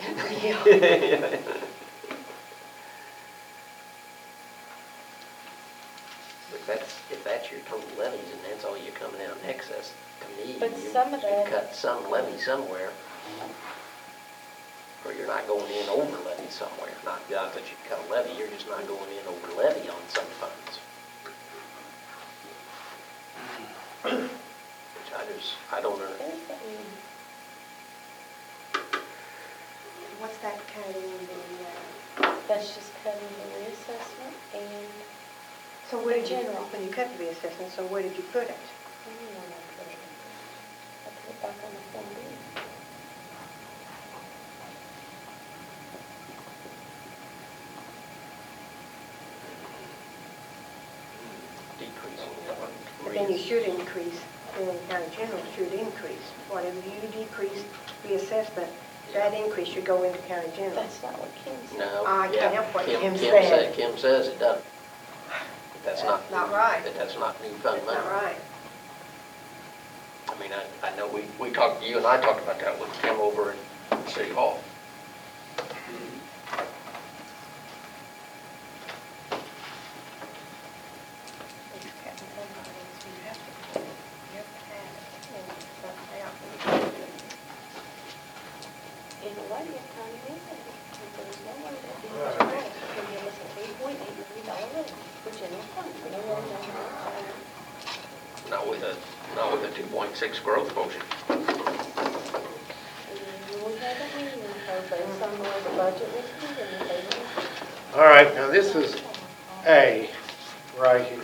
If that's your total levies and that's all you're coming out in excess, to me, But you some of that- cut some levy somewhere, or you're not going in over levy somewhere. Not that you cut a levy, you're just not going in over levy on some funds. Which I don't know. What's that cutting in the, That's just cutting the reassessment and so where did you, General. when you cut the reassessment, so where did you put it? I don't know where I put it. I put it back on the Form B. Decreasing. But then you should increase, then the county general should increase. Whatever you decrease reassessment, that increase should go into county general. That's not what Kim said. No. I can't yeah, help what Kim said- said. Kim says it doesn't. That's That's not right. That's not new fund That's money. not right. I mean, I know we talked, you and I talked about that with Kim over at City Hall. It's cutting some items, you have to have it. not with a 2.6 growth quotient. We had a meeting, so based on where the budget was presented, All right, now this is A, right here.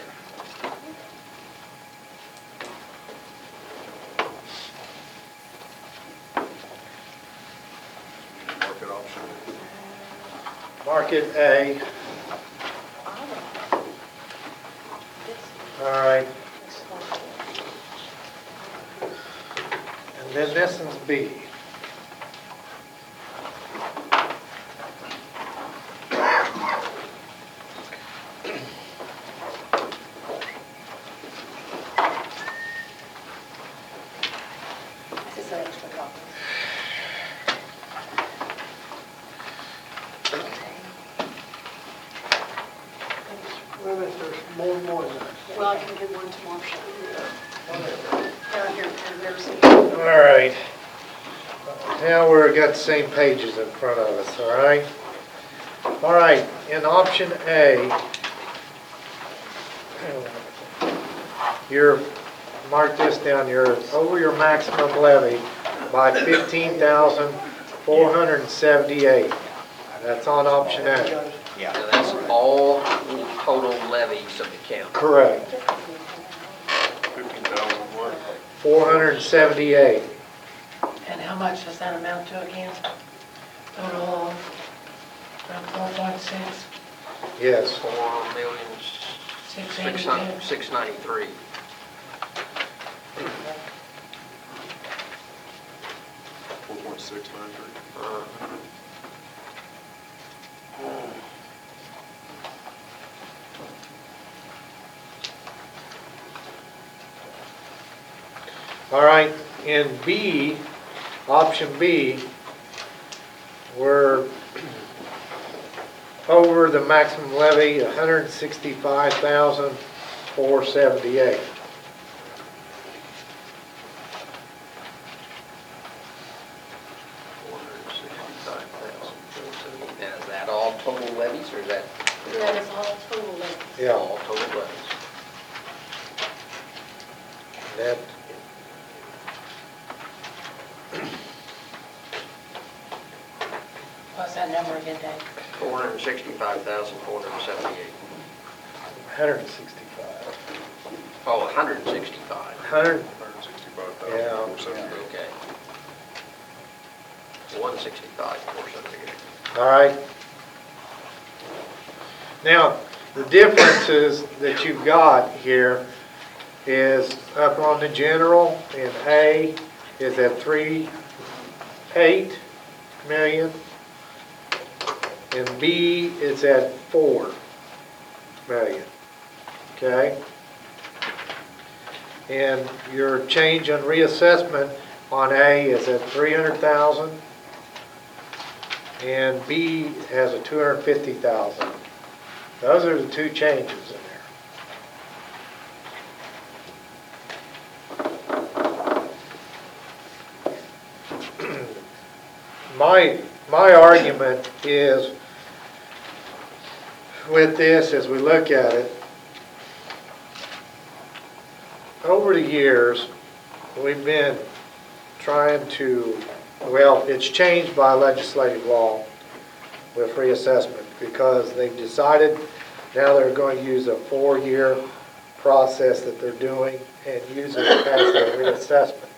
Market option. Market A. All right. And then this one's B. This is an extra copy. Well, if there's more and more than that. Well, I can give one to Marcia. Down here, there's All right. Now we've got the same pages in front of us, all right? All right, in option A, you're, mark this down, you're over your maximum levy by 15,478. That's on option A. Yeah. So that's all total levies of the county. Correct. 15,000 what? 478. And how much does that amount to again? Total, around 4.6, Yes. 682. 693. All right, in B, option B, we're over the maximum levy, 165,478. Now, is that all total levies, or is that? that is all total levies. Yeah, All total levies. that, What's that number again, Dave? 465,478. 165. Oh, 165. 100, 165,478. Okay. 165, 478. all right. Now, the differences that you've got here is up on the general in A is at 3.8 million. In B, it's at 4 million, okay? And your change on reassessment on A is at 300,000, and B has a 250,000. Those are the two changes in there. My argument is with this, as we look at it, over the years, we've been trying to, well, it's changed by legislative law with reassessment because they've decided now they're going to use a 4-year process that they're doing and use it as a reassessment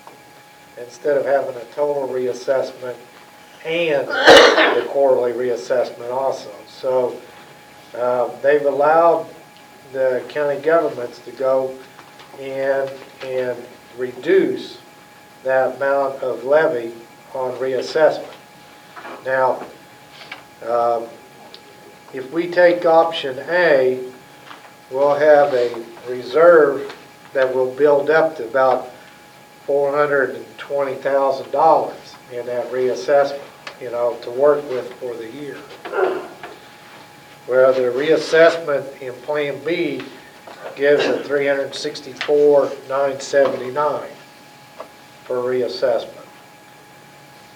instead of having a total reassessment and the quarterly reassessment also. So they've allowed the county governments to go in and reduce that amount of levy on reassessment. Now, if we take option A, we'll have a reserve that will build up to about $420,000 in that reassessment, to work with for the year. Where the reassessment in Plan B gives a $364,979 for reassessment.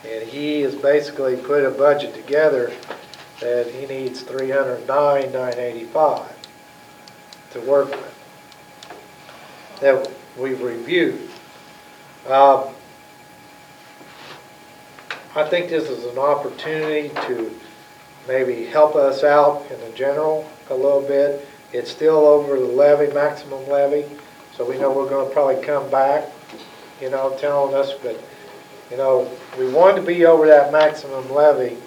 And he has basically put a budget together that he needs $309,985 to work with. That we've reviewed. I think this is an opportunity to maybe help us out in the general a little bit. It's still over the levy, maximum levy, so we know we're gonna probably come back, you know, telling us, but, you know, we wanted to be over that maximum levy,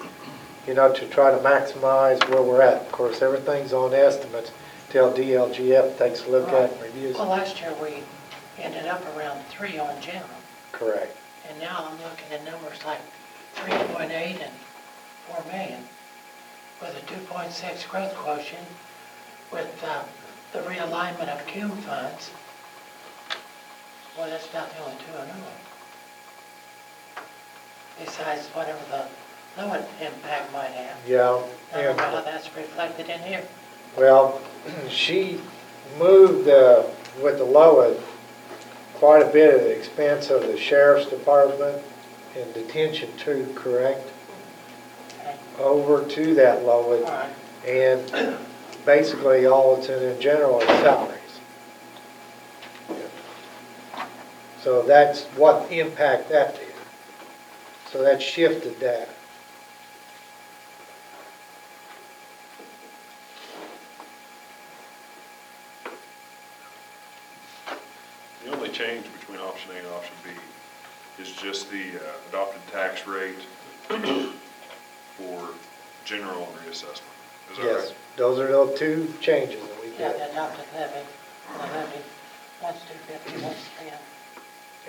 you know, to try to maximize where we're at. Of course, everything's on estimates till DLGF takes a look at and reviews. Well, last year we ended up around 3 on general, Correct. and now I'm looking at numbers like 3.8 and 4 million, with a 2.6 growth quotient, with the realignment of CUME funds. Well, that's about the only two I know of. Besides whatever the lower impact might have. Yeah. I don't know how that's reflected in here. Well, she moved with the LOA quite a bit of the expense of the sheriff's department and detention too, correct? Over to that LOA. Right. And basically all it's in general is salaries. So that's what impact that did. So that shifted that. The only change between option A and option B is just the adopted tax rate for general and reassessment. Is that Yes, right? those are those two changes that we Yeah, did. the adopted levy, one's 250, one's 300.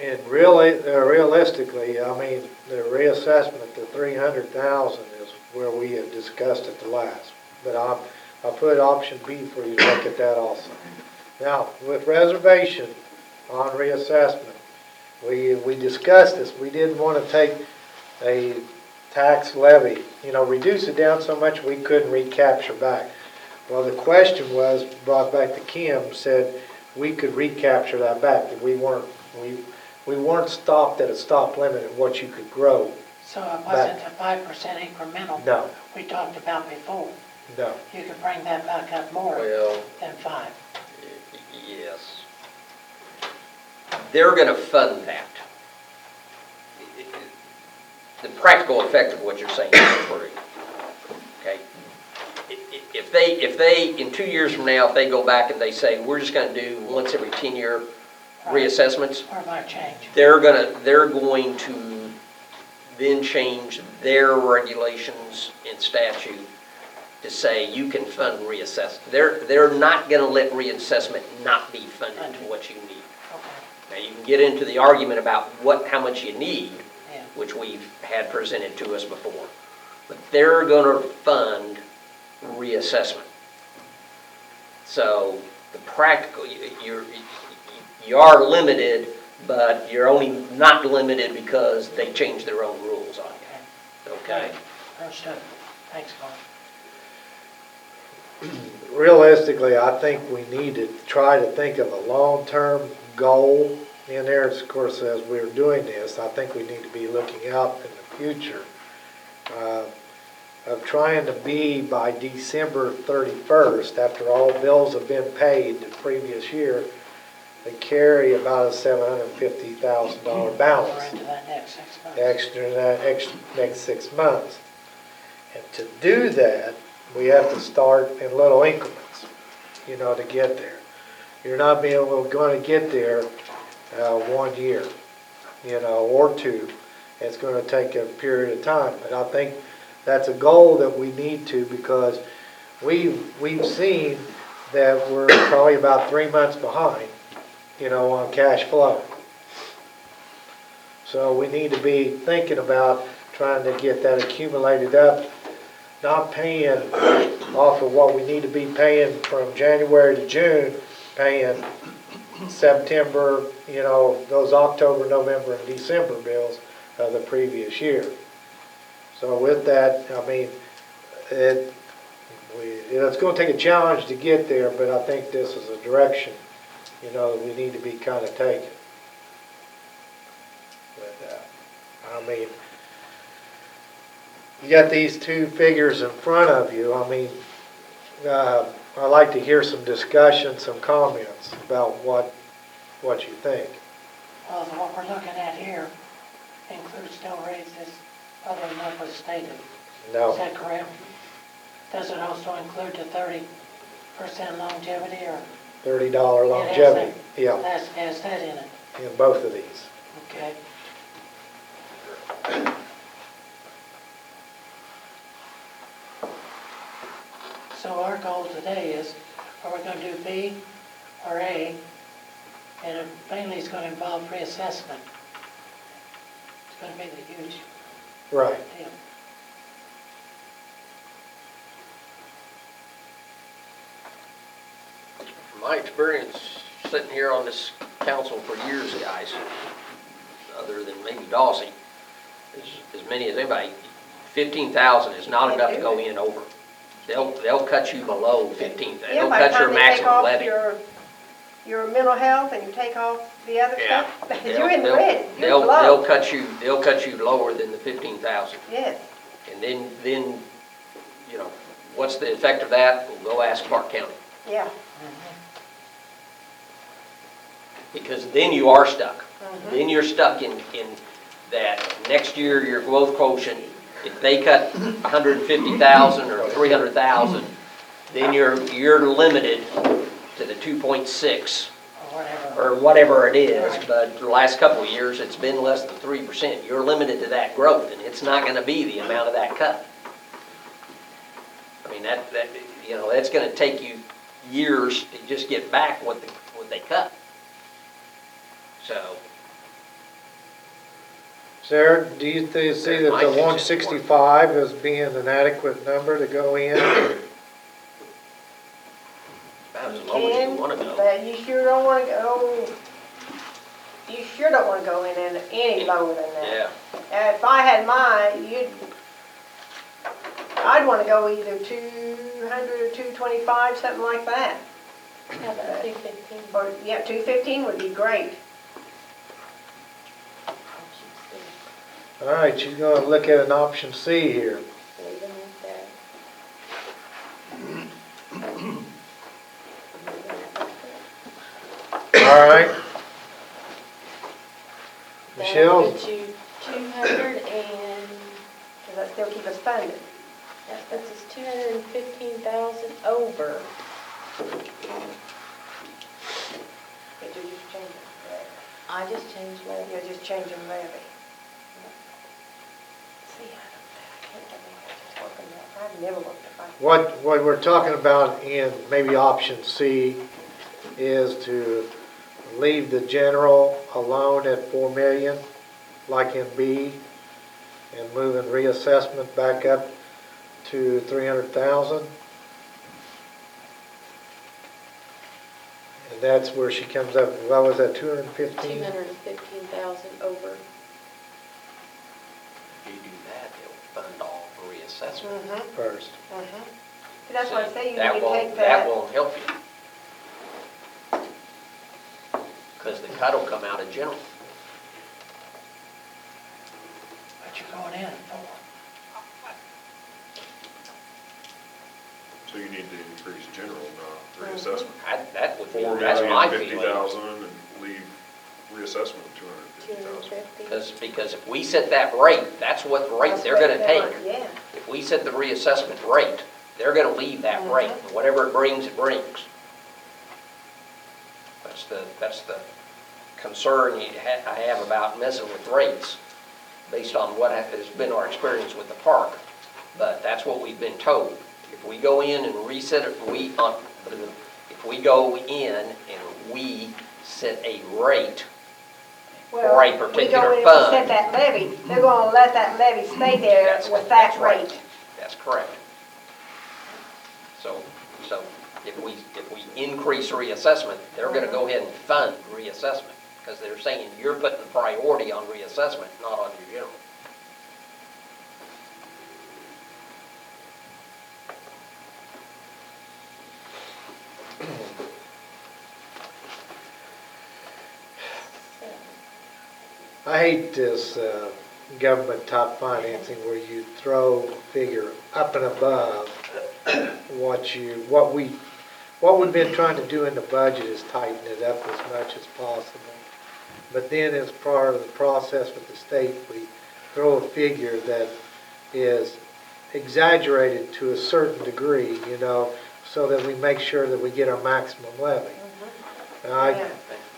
And really, realistically, I mean, the reassessment, the 300,000 is where we had discussed it the last. But I'll put option B for you to look at that also. Now, with reservation on reassessment, we discussed this. We didn't want to take a tax levy, you know, reduce it down so much we couldn't recapture back. Well, the question was brought back to Kim, said we could recapture that back, that we weren't stopped at a stop limit at what you could grow. So it wasn't the 5% incremental No. we talked about before. No. You could bring that back up more Well, than 5. yes. They're gonna fund that. The practical effect of what you're saying is true. Okay? If they, in 2 years from now, if they go back and they say, we're just gonna do once every 10-year reassessments, Or might change. they're going to then change their regulations and statute to say you can fund reassessment. They're not gonna let reassessment not be funded to what you need. Now, you can get into the argument about how much you need, Yeah. which we've had presented to us before. But they're gonna fund reassessment. So the practical, you are limited, but you're only not limited because they changed their own rules on you. Okay? Understood. Thanks, Mark. Realistically, I think we need to try to think of a long-term goal in there. Of course, as we're doing this, I think we need to be looking out in the future of trying to be by December 31st, after all bills have been paid the previous year, they carry about a $750,000 balance. We're into that next 6 months. Extra that next 6 months. And to do that, we have to start in little increments, you know, to get there. You're not being able going to get there 1 year, you know, or 2. It's going to take a period of time. But I think that's a goal that we need to, because we've seen that we're probably about 3 months behind, you know, on cash flow. So we need to be thinking about trying to get that accumulated up, not paying off of what we need to be paying from January to June, paying September, you know, those October, November, and December bills of the previous year. So with that, I mean, it's going to take a challenge to get there, but I think this is a direction, you know, that we need to be kind of taking. But, I mean, you got these two figures in front of you. I mean, I'd like to hear some discussion, some comments about what what you think. Well, so what we're looking at here includes no raises other than what was stated. No. Is that correct? Does it also include the 30% longevity or? $30 It has longevity, that- yeah, Has that in it, in both of these. okay? So our goal today is, are we gonna do B or A? And it mainly is gonna involve reassessment. It's gonna be the huge Right. deal. From my experience, sitting here on this council for years, guys, other than maybe Dawsey, as many as anybody, 15,000 is not enough to go in over. They'll cut you below 15,000. Yeah, They'll by the cut your time they take maximum off levy. your mental health and you take off the other Yeah. stuff, you're in the red, you're They'll low. cut you lower than the 15,000. Yes. And then, you know, what's the effect of that? We'll go ask Park County. Yeah. Because then you are stuck. Mhm. Then you're stuck in that next year, your growth quotient, if they cut 150,000 or 300,000, then you're limited to the 2.6 or whatever it is. But the last couple of years, it's been less than 3%. You're limited to that growth, and it's not gonna be the amount of that cut. I mean, that, you know, that's gonna take you years to just get back what they cut. So, Sarah, do you see that the 165 as being an adequate number to go in? about as low as you wanna go. But you sure don't wanna go, you sure don't wanna go in any lower than that. Yeah. If I had mine, I'd wanna go either 200 or 225, something like that. How about 215? Or, yeah, 215 would be great. All right, you're gonna look at an option C here. Leaving with that. All right. That'll Michelle? get you 200 and, Does that still keep us funded? that puts us 215,000 over. Did you just change it? I just changed levy. You're just changing levy. See, I can't believe I just Working that. I've never looked at that. What we're talking about in maybe option C is to leave the general alone at 4 million, like in B, and moving reassessment back up to 300,000. And that's where she comes up, what was that, 215? 215,000 over. If you do that, it'll fund all the reassessment. First. That's why I say you need That to won't, take that that. won't help you. Because the cut will come out of general. But you're going in for. So you need to increase general, not reassessment. That would be, 4 that's my million, feeling. 50,000 and leave reassessment at 250,000. 250. Because if we set that rate, that's what rate they're gonna take. Yeah. If we set the reassessment rate, they're gonna leave that rate, and whatever it brings, it brings. That's the concern I have about messing with rates, based on what has been our experience with the park. But that's what we've been told. If we go in and reset it, if we go in and we set a rate for a Well, we particular go in and fund. set that levy, they're gonna let that levy stay there That's- with that that's right. rate. That's correct. So if we increase reassessment, they're gonna go ahead and fund reassessment, because they're saying you're putting the priority on reassessment, not on your general. I hate this government top financing where you throw figure up and above what we what we've been trying to do in the budget is tighten it up as much as possible. But then as part of the process with the state, we throw a figure that is exaggerated to a certain degree, you know, so that we make sure that we get our maximum levy. And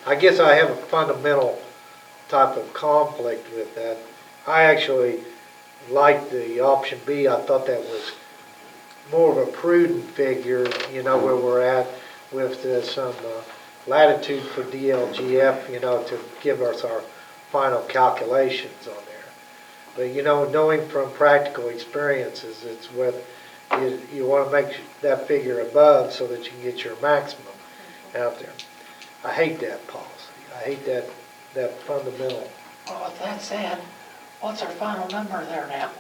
I guess I have a fundamental type of conflict with that. I actually liked the option B. I thought that was more of a prudent figure, you know, where we're at with some latitude for DLGF, you know, to give us our final calculations on there. But, you know, knowing from practical experiences, it's with, you want to make that figure above so that you can get your maximum out there. I hate that policy. I hate that fundamental. Well, with that said, what's our final number there now?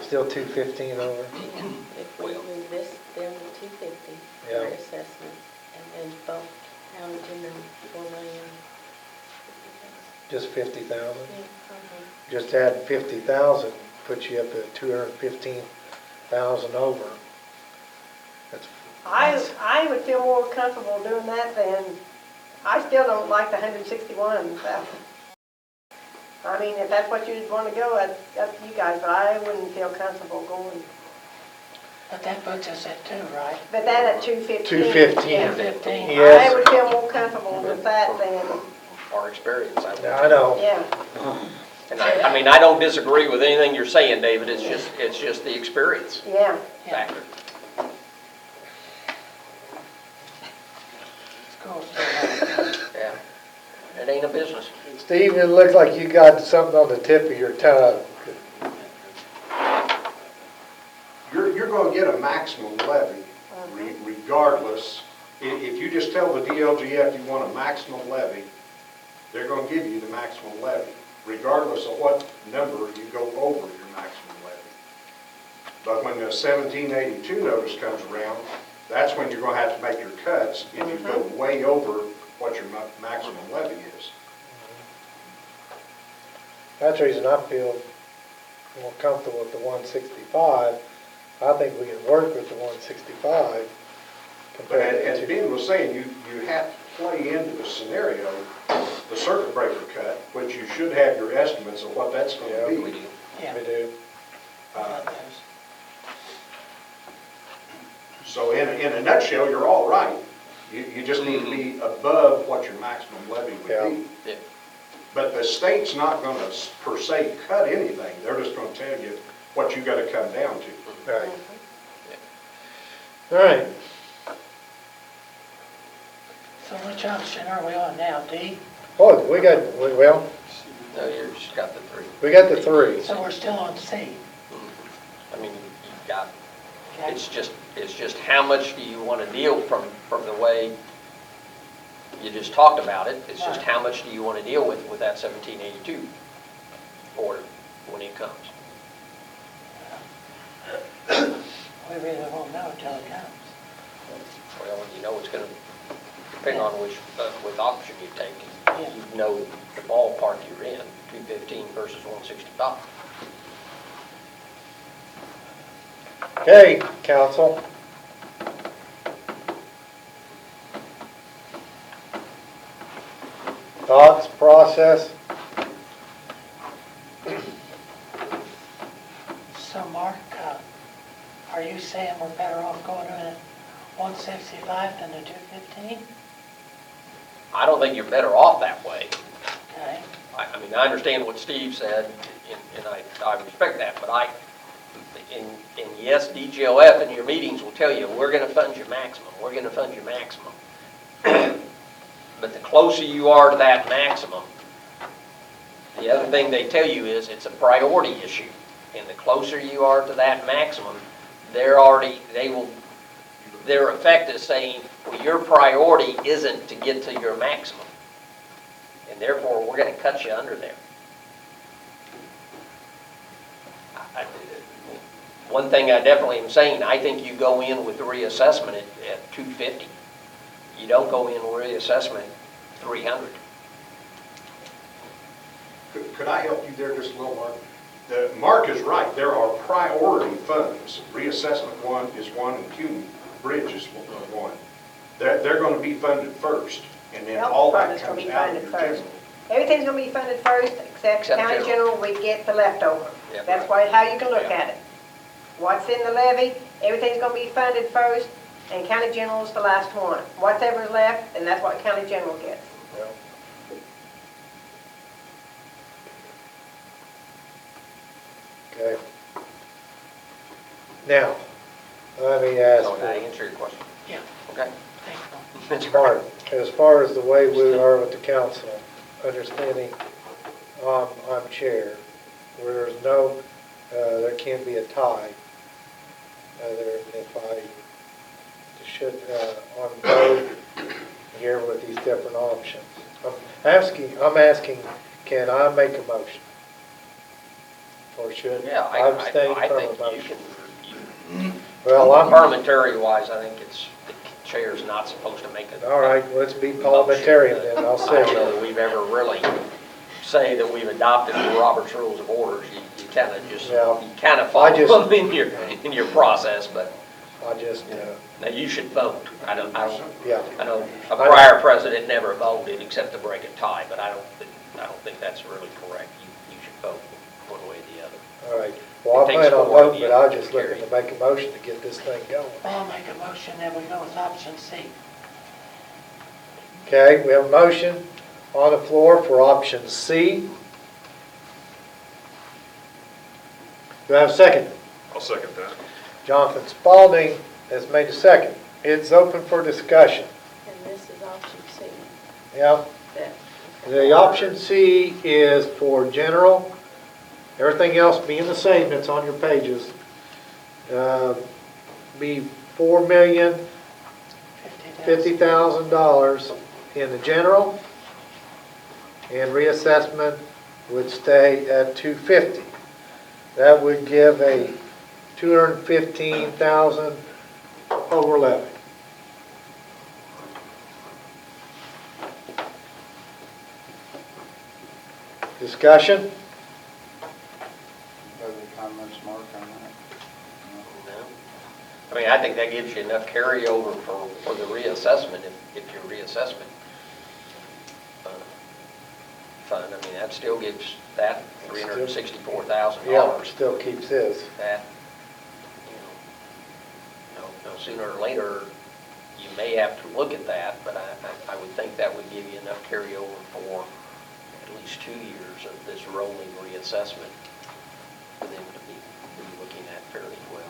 Still 215 over? If we move this down to 250 Yeah. for assessment, and then both county general 4 million. Just 50,000? Yeah, Just add 50,000, puts you up at 215,000 over. That's, I would feel more comfortable doing that than, I still don't like the 161,000. I mean, if that's what you'd want to go, that's up to you guys, but I wouldn't feel comfortable going. But that puts us at 2, right? But that at 215. 215. Yeah. 15. Yes. I would feel more comfortable with that than, Our experience, I think. I know. yeah. And I mean, I don't disagree with anything you're saying, David, it's just the experience Yeah. factor. Yeah, it ain't a business. Steve, it looks like you got something on the tip of your tongue. You're going to get a maximum levy regardless. If you just tell the DLGF you want a maximum levy, they're going to give you the maximum levy, regardless of what number you go over your maximum levy. But when the 1782 notice comes around, that's when you're going to have to make your cuts if you go way over what your maximum levy is. That's the reason I feel more comfortable with the 165. I think we can work with the 165 But compared as to Ben was saying, you have to play into the scenario, the circuit breaker cut, which you should have your estimates of what that's going to be. We do. Yeah. we do. So in a nutshell, you're all right. You just need to be above what your maximum levy would be. Yeah. But the state's not going to per se cut anything. They're just going to tell you what you got to come down to. Right. All right. So which option are we on now, D? Oh, we got, well, No, you just got the 3. we got the 3. So we're still on C. I mean, you've got, Okay. it's just how much do you want to deal from the way you just talked about it? It's just Right. how much do you want to deal with that 1782 order when it comes? We really won't know until it comes. Well, you know it's going to depend on which option you take. Yeah. You know the ballpark you're in, 215 versus 165. Okay, council. Thoughts, process? So Mark, are you saying we're better off going to the 165 than the 215? I don't think you're better off that way. Okay. I mean, I understand what Steve said, and I respect that, but and yes, DGLF in your meetings will tell you, we're going to fund your maximum, we're going to fund your maximum. But the closer you are to that maximum, the other thing they tell you is it's a priority issue. And the closer you are to that maximum, their effect is saying, well, your priority isn't to get to your maximum. And therefore, we're going to cut you under there. One thing I definitely am saying, I think you go in with reassessment at 250. You don't go in with reassessment at 300. Could I help you there just a little, Mark? Mark is right, there are priority funds. Reassessment one is one, and CUNY Bridge is one. They're gonna be funded first, and then Health all that department's gonna comes be out of funded your first. general. Everything's gonna be funded first, except Except county general, we get the leftover. Yep. That's why, how you can look Yeah. at it. What's in the levy, everything's gonna be funded first, and county general is the last one. Whatever's left, and that's what county general gets. Okay. Now, let me ask So did I for, answer your question? Yeah. Okay. Thanks, Mark, as far as the way we are with the council, understanding I'm chair, where there's no, there can't be a tie, other than if I should, on vote here with these different options. I'm asking, can I make a motion? Or should Yeah, I abstain I from think a you motion? can, Well, I'm, parliamentary wise, I think it's, the chair's not supposed to make it. all right, let's be parliamentarian then, I'll I don't say. know that we've ever really say that we've adopted the Robert's Rules of Orders. You kind of just, Yeah. you kind of I follow just- them in your process, but I just, now you should vote. I know yeah. a prior president never voted except to break a tie, but I don't think that's really correct. You should vote one way or the other. All right, well, I It takes plan on four to voting, be but I able just to looking carry. to make a motion to get this thing going. I'll make a motion that we go with option C. Okay, we have a motion on the floor for option C. Do I have a second? I'll second that. Jonathan Spalding has made a second. It's open for discussion. And this is option C. Yeah, That- the option C is for general. Everything else being the same that's on your pages. Be $4,050,000 in the general, and reassessment would stay at $250,000. That would give a $215,000 over levy. Discussion? Other comments, Mark, on that? No. I mean, I think that gives you enough carryover for the reassessment, if your reassessment fund, I mean, that still gives that $364,000. Yeah, still keeps his. That, no sooner or later, you may have to look at that, but I would think that would give you enough carryover for at least 2 years of this rolling reassessment for them to be looking at fairly well.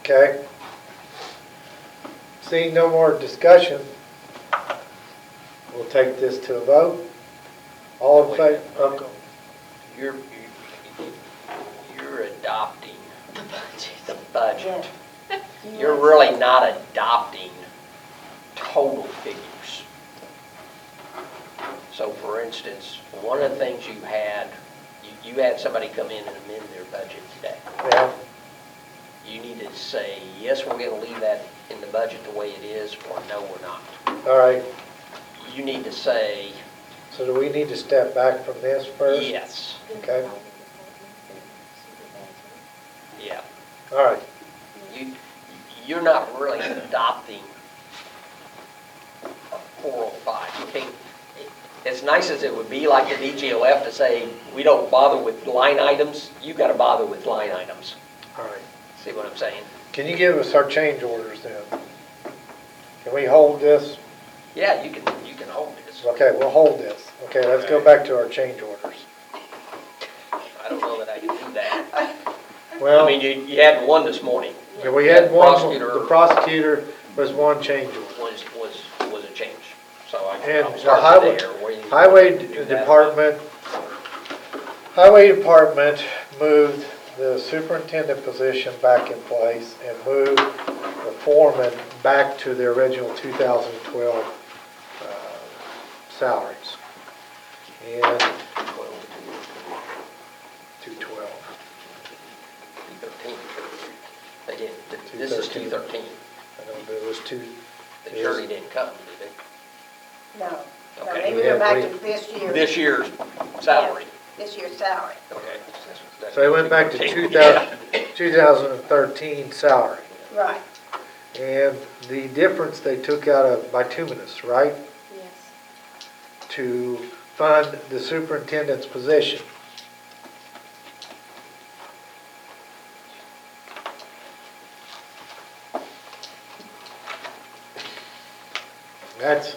Okay. Seeing no more discussion, we'll take this to a vote. All in favor? Okay. You're adopting the budget. Yeah. You're really not adopting total figures. So for instance, one of the things you had somebody come in and amend their budget today. Yeah, You need to say, yes, we're gonna leave that in the budget the way it is, or no, we're not. all right. You need to say, So do we need to step back from this first? yes, Okay, yeah. all right. You're not really adopting a 405. You can't, as nice as it would be like the DGOF to say, we don't bother with line items, you gotta bother with line items. All right. See what I'm saying? Can you give us our change orders then? Can we hold this? Yeah, you can hold this. Okay, we'll hold this. Okay, let's go back to our change orders. I don't know that I can do that. I Well, mean, you had one this morning. we had one, Prosecutor the prosecutor was one change order. was a change. So And I'll the start highway, there. Where you- highway do that. department moved the superintendent position back in place and moved the foreman back to the original 2012 salaries. And 212. 213. They did. This is 213. I know, but it was two. They surely didn't come, did No. No, Okay. they moved it back to this year. they? This year's salary. this year's salary. Okay. So they went back to Yeah. 2013 salary. Right. And the difference they took out of bituminous, right, Yes. to fund the superintendent's position. That's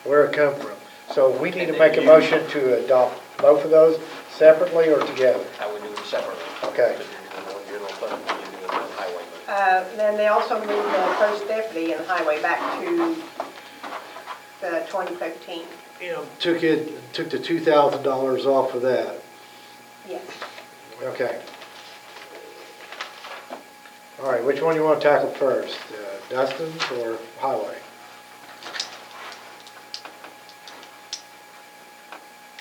where it come from. So we need to make a motion to adopt both of those separately or together? I would do them separately. Okay. One general fund, you do it on highway. Then they also moved the first deputy in highway back to the 2015. Took the $2,000 off of that. Yes. Okay. All right, which one do you want to tackle first? Dustin's or highway?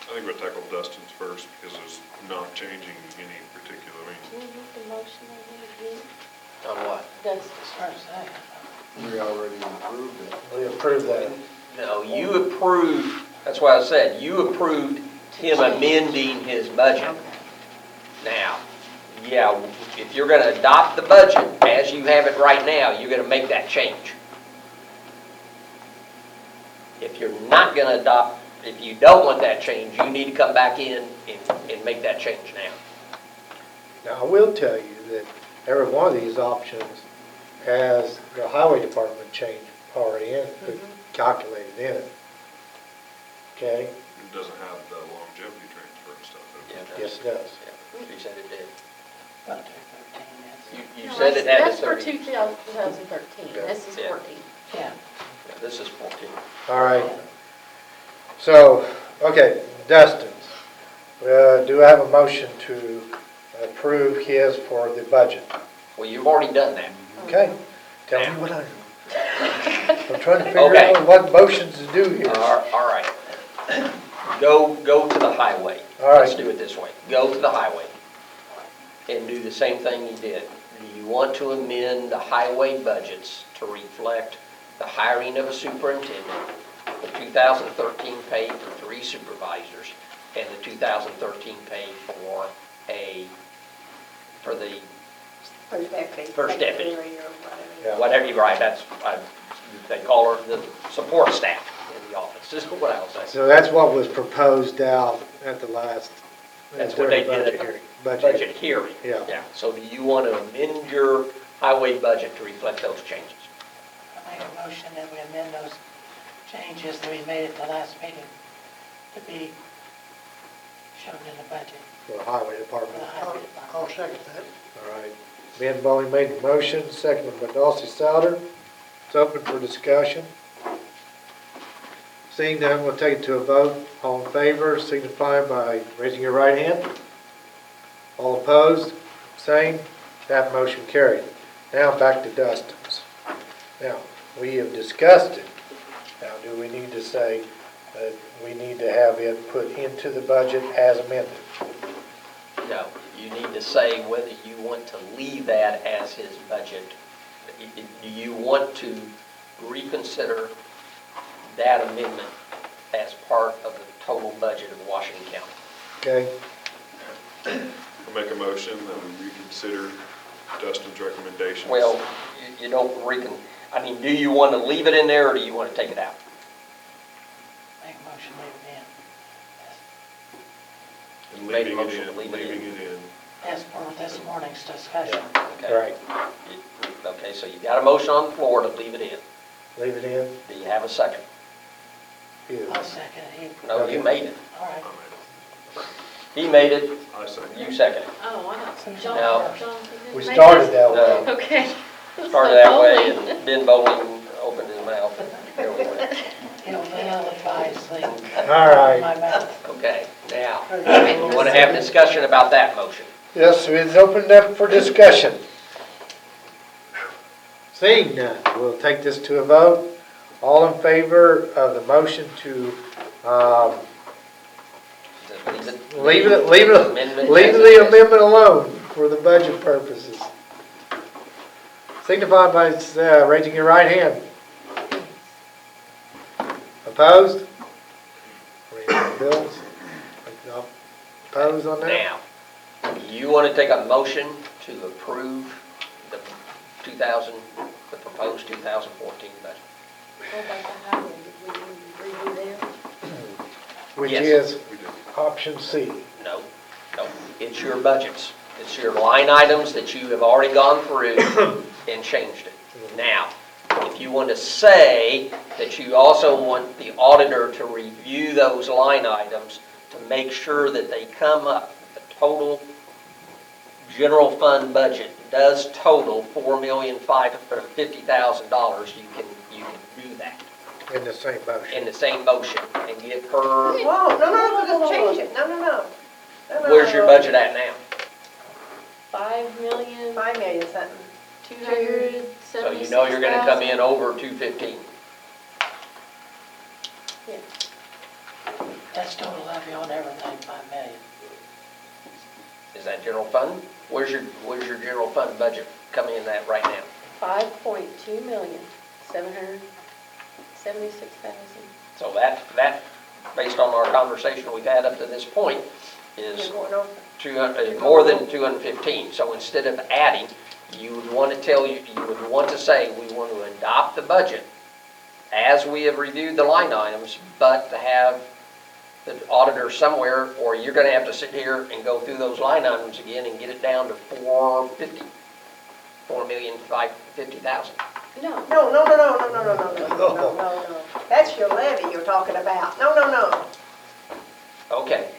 I think we'll tackle Dustin's first because it's not changing any particular, Do you need the motion again? On what? Dustin. We already approved it. We approved that. No, you approved, that's why I said, you approved him amending his budget. Now, yeah, if you're gonna adopt the budget as you have it right now, you're gonna make that change. If you're not gonna adopt, if you don't want that change, you need to come back in and make that change now. Now, I will tell you that every one of these options has the highway department change already in it, calculated in it. Okay? it doesn't have the longevity transfer and stuff. does it? Yeah, Yes, it does. Yeah, you said it did. About 213, You No, said it had the That's for 30. 2013, Yeah. this is Yeah. 14. yeah. Yeah, this is 14. All right. So, okay, Dustin's. Do I have a motion to approve his for the budget? Well, you've already done that. Okay? Tell me what I'm trying to figure Okay. out what motions to do here. All right. Go to the highway. All right. Let's do it this way. Go to the highway and do the same thing you did. Do you want to amend the highway budgets to reflect the hiring of a superintendent, the 2013 pay for 3 supervisors, and the 2013 pay for the First deputy. First deputy. secretary or whatever. Yeah. whatever you write, they call her the support staff in the office, is what I was saying. So that's what was proposed out at the last. That's what they did at the budget hearing. Yeah. So do you want to amend your highway budget to reflect those changes? I make a motion that we amend those changes that we made at the last meeting to be shown in the budget For the highway for department. the highway department. I'll second that. All right. Ben Bowling made the motion, seconded by Dulcie Souter. It's open for discussion. Seeing none, we'll take it to a vote. All in favor, signify by raising your right hand. All opposed, same. That motion carried. Now back to Dustin's. Now, we have discussed it. Now, do we need to say that we need to have it put into the budget as amended? No, you need to say whether you want to leave that as his budget. Do you want to reconsider that amendment as part of the total budget of Washington County? Okay? I'll make a motion that we reconsider Dustin's recommendations. Well, you don't do you want to leave it in there or do you want to take it out? Make a motion, leave it in. And Made a leaving motion it to in, leave it in. leaving it in. As per this morning's discussion. Okay. Right. Okay, so you got a motion on the floor to leave it in. Leave it in? Do you have a second? You. I'll second it. No, you made it. All right. He made it, I second. you second it. Oh, I thought John, No. John. We started that way. No. Okay. Started that way and Ben Bowling opened his mouth and there we went. It'll advisedly. All right. My mouth. Okay, now, you want to have discussion about that motion? Yes, it's opened up for discussion. Seeing none, we'll take this to a vote. All in favor of the motion to leave the amendment alone for the budget purposes? Signify by raising your right hand. Opposed? Raise your bills. propose on that? Now, you want to take a motion to approve the the proposed 2014 budget? What about the highway? Did we redo them? Which Yes. is option C. No, it's your budgets. It's your line items that you have already gone through and changed it. Now, if you want to say that you also want the auditor to review those line items to make sure that they come up, the total general fund budget does total $4,550,000, you can do that In the same motion. in the same motion and give her, Whoa, no, just change it, no. where's your budget at now? 5,000,000, 5 million something. 276,000. So you know you're gonna come in over 215. Yeah. That's total levy on everything, 5 million. Is that general fund? Where's your general fund budget coming in at right now? 5.2 million, 776,000. So that, based on our conversation we've had up to this point, is You're going over. more than 215. So instead of adding, you would want to say, we want to adopt the budget as we have reviewed the line items, but to have the auditor somewhere, or you're going to have to sit here and go through those line items again and get it down to 4,550,000. No. No. That's your levy you're talking about. No. Okay.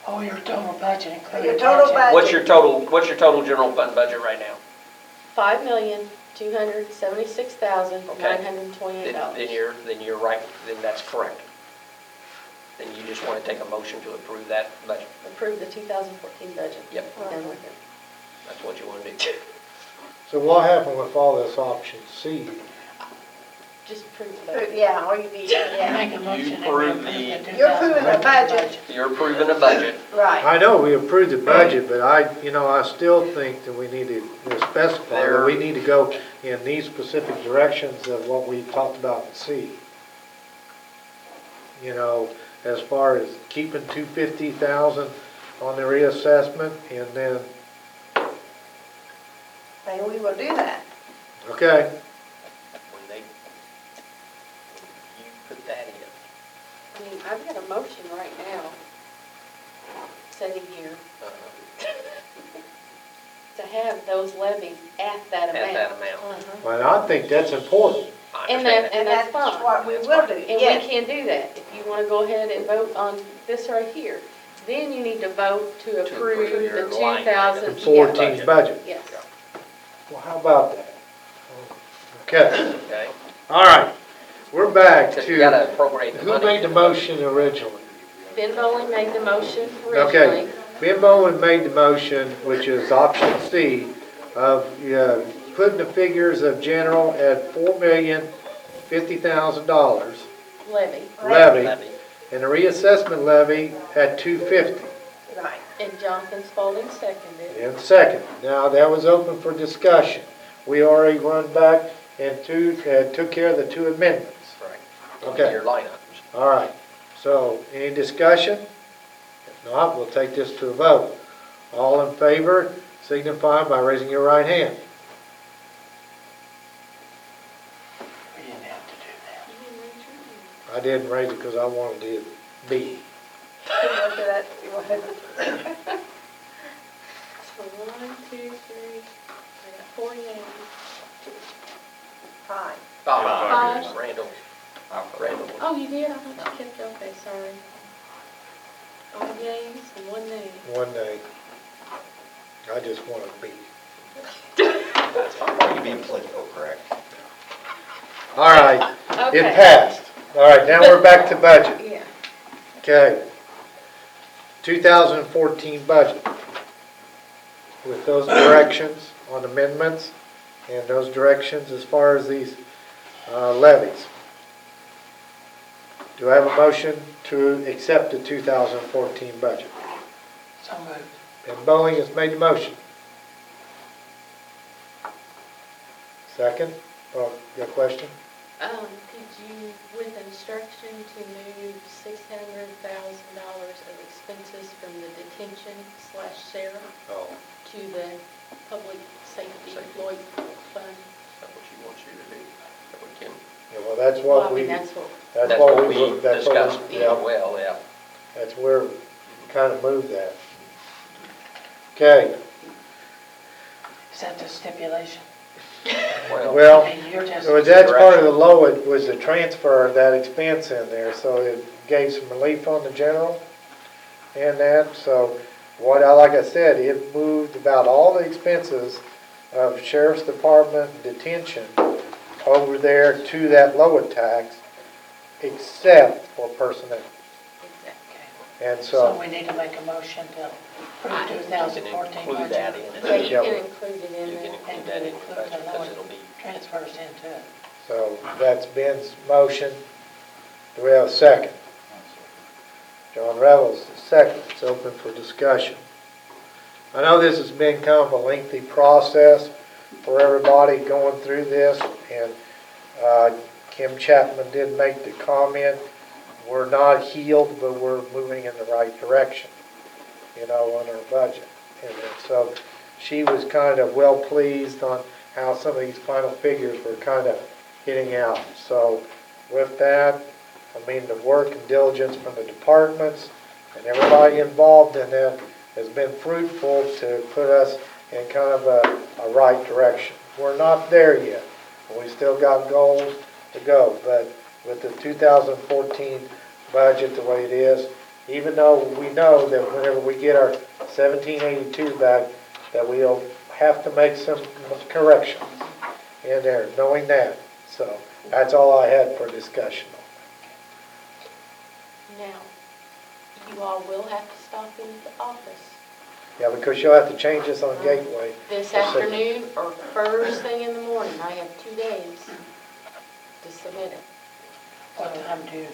Oh, your total budget including Your total budget. What's your total general fund budget right now? $5,276,928. Then you're right. Then that's correct. Then you just want to take a motion to approve that budget. Approve the 2014 budget. Yep. Done with it. That's what you want to do. So what happened with all this option C? Just approve the budget. Yeah, all you need, yeah. Make a motion. approve that we the- approve You're approving the 2014 budget. You're approving a budget. Right. I know we approved the budget, but I still think that we need to specify that we need to go in these specific directions of what we talked about in C. As far as keeping 250,000 on the reassessment, and then, And we will do that. okay, When you put that in. I mean, I've got a motion right now, sitting here, to have those levies at that amount. At that amount. well, I think that's important. I And understand that, that. and that's fine. what we will do, And we yes. can do that. If you want to go ahead and vote on this right here, then you need to vote to approve approve your the line 2,000. item. The 14 budget. Yes. Well, how about that? Okay, Okay? all right, we're back Because you gotta to, appropriate the who money. made the motion originally? Ben Bowling made the motion Okay, originally. Ben Bowen made the motion, which is option C, of putting the figures of general at $4,050,000 Levy. levy, Levy. and the reassessment levy at $250,000 Right. And Jonathan Spalding seconded. in second. Now, that was open for discussion. We already run back and took care of the two amendments. Right. Okay. Your line items. All right, so any discussion? If not, we'll take this to a vote. All in favor, signify by raising your right hand. We didn't have to do that. I didn't raise it because I wanted it to be. Look at that. So 1, 2, 3, I got 4 names. Fine. Five. Five. Randall. Oh, you did? I thought you kept, okay, sorry. 5 names and 1 name. One day. I just want to be. Are you being political correct? All right, it Okay. passed. All right, now we're back to budget. Yeah. Okay. 2014 budget. With those directions on amendments and those directions as far as these levies. Do I have a motion to accept the 2014 budget? So moved. Ben Bowling has made the motion. Second? Oh, got a question? Could you, with instruction to move $600,000 of expenses from the detention/sheriff Oh, to the public safety Lloyd fund? that's what she wants you to do. That we can. Yeah, well, that's Well, what I mean, we, that's what, That's what we that's what discussed. yeah, Well, yeah. that's where we kind of moved that. Okay, Is that the stipulation? well, I mean, you're just. that's part of the low, it was the transfer of that expense in there, so it gave some relief on the general and that, so like I said, it moved about all the expenses of sheriff's department detention over there to that lower tax, except for personnel. exactly. And So so, we need to make a motion to approve 2014 Include that budget. in Yeah, it. you Yeah, can we- include it in You can there. include that in the budget, because it'll be, Transfers into it. so that's Ben's motion. Do we have a second? John Revels, second. It's open for discussion. I know this has been kind of a lengthy process for everybody going through this, and Kim Chapman did make the comment, we're not healed, but we're moving in the right direction, on our budget. And so she was kind of well pleased on how some of these final figures were kind of hitting out. So with that, the work and diligence from the departments and everybody involved in that has been fruitful to put us in kind of a right direction. We're not there yet. We still got goals to go, but with the 2014 budget the way it is, even though we know that whenever we get our 1782 back, that we'll have to make some corrections in there, knowing that. So that's all I had for discussion. Now, you all will have to stop in the office Yeah, because you'll have to change this on Gateway. this afternoon or first thing in the morning. I have 2 days to submit it. What time do you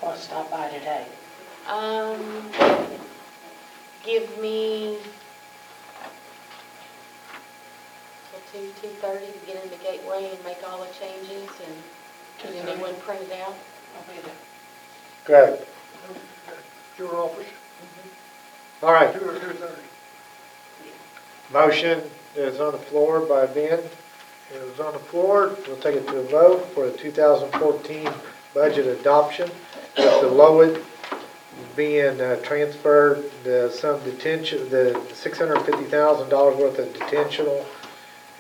want to stop by today? Give me till 2:30 to get into Gateway and make all the changes and get a new one printed out. I'll be there. Greg, Your office, all right. 2 or 2:30. Motion is on the floor by Ben. It was on the floor. We'll take it to a vote for the 2014 budget adoption, with the lowest being transferred some detention, the $650,000 worth of detentional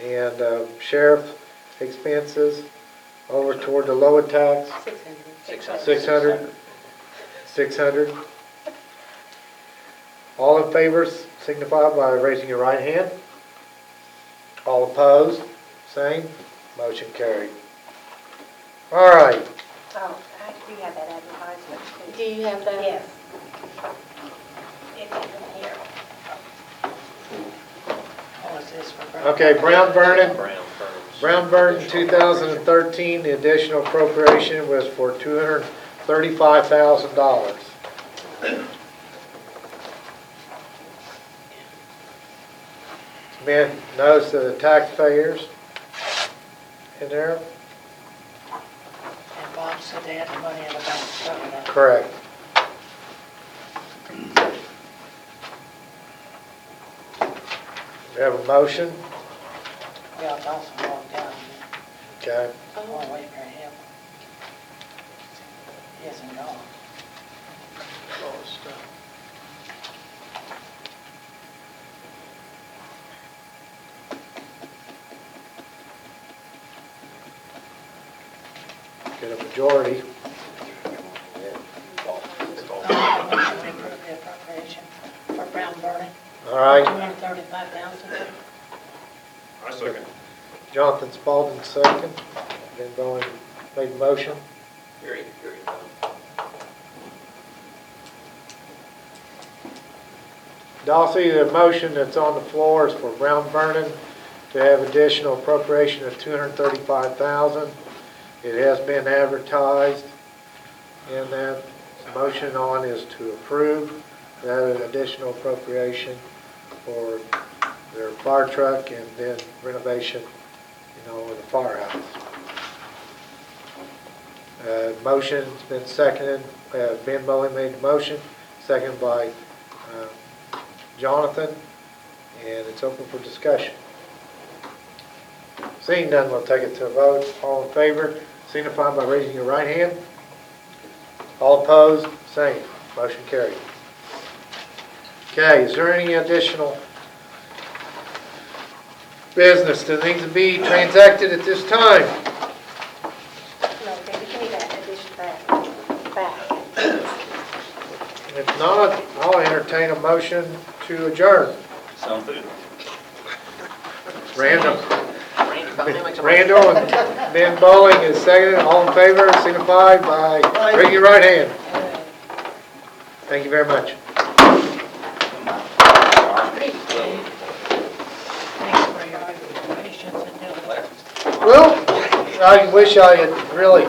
and sheriff expenses over toward the lower tax. 600. 600. All in favor signify by raising your right hand. All opposed, same. Motion carried. All right. Oh, I do have that advertisement too. Do you have that? Yes. It's in here. Oh, is this for Brown? Okay, Brown Vernon. Brown firms. Brown Vernon 2013, the additional appropriation was for $235,000. Ben, notice the taxpayers in there? And Bob said they had the money in the bank to cover that. Correct. We have a motion, Yeah, Dawson walked out. okay? Oh, wait for him. He isn't gone. Get a majority. Motion to approve the appropriation for Brown Vernon. All right, $235,000. I second. Jonathan Spalding second, Ben Bowen made the motion. Very. Dossie, the motion that's on the floor is for Brown Vernon to have additional appropriation of $235,000. It has been advertised, and that motion on is to approve that additional appropriation for their fire truck and then renovation, of the firehouse. Motion's been seconded, Ben Bowen made the motion, seconded by Jonathan, and it's open for discussion. Seeing none, we'll take it to a vote. All in favor, signify by raising your right hand. All opposed, same. Motion carried. Okay, is there any additional business that needs to be transacted at this time? No, David, give me that addition back. If not, I'll entertain a motion to adjourn. Something. Randall and Ben Bowling is seconded. All in favor, signify by raising your right hand. Thank you very much. Thanks for your patience and diligence. Well, I wish I had really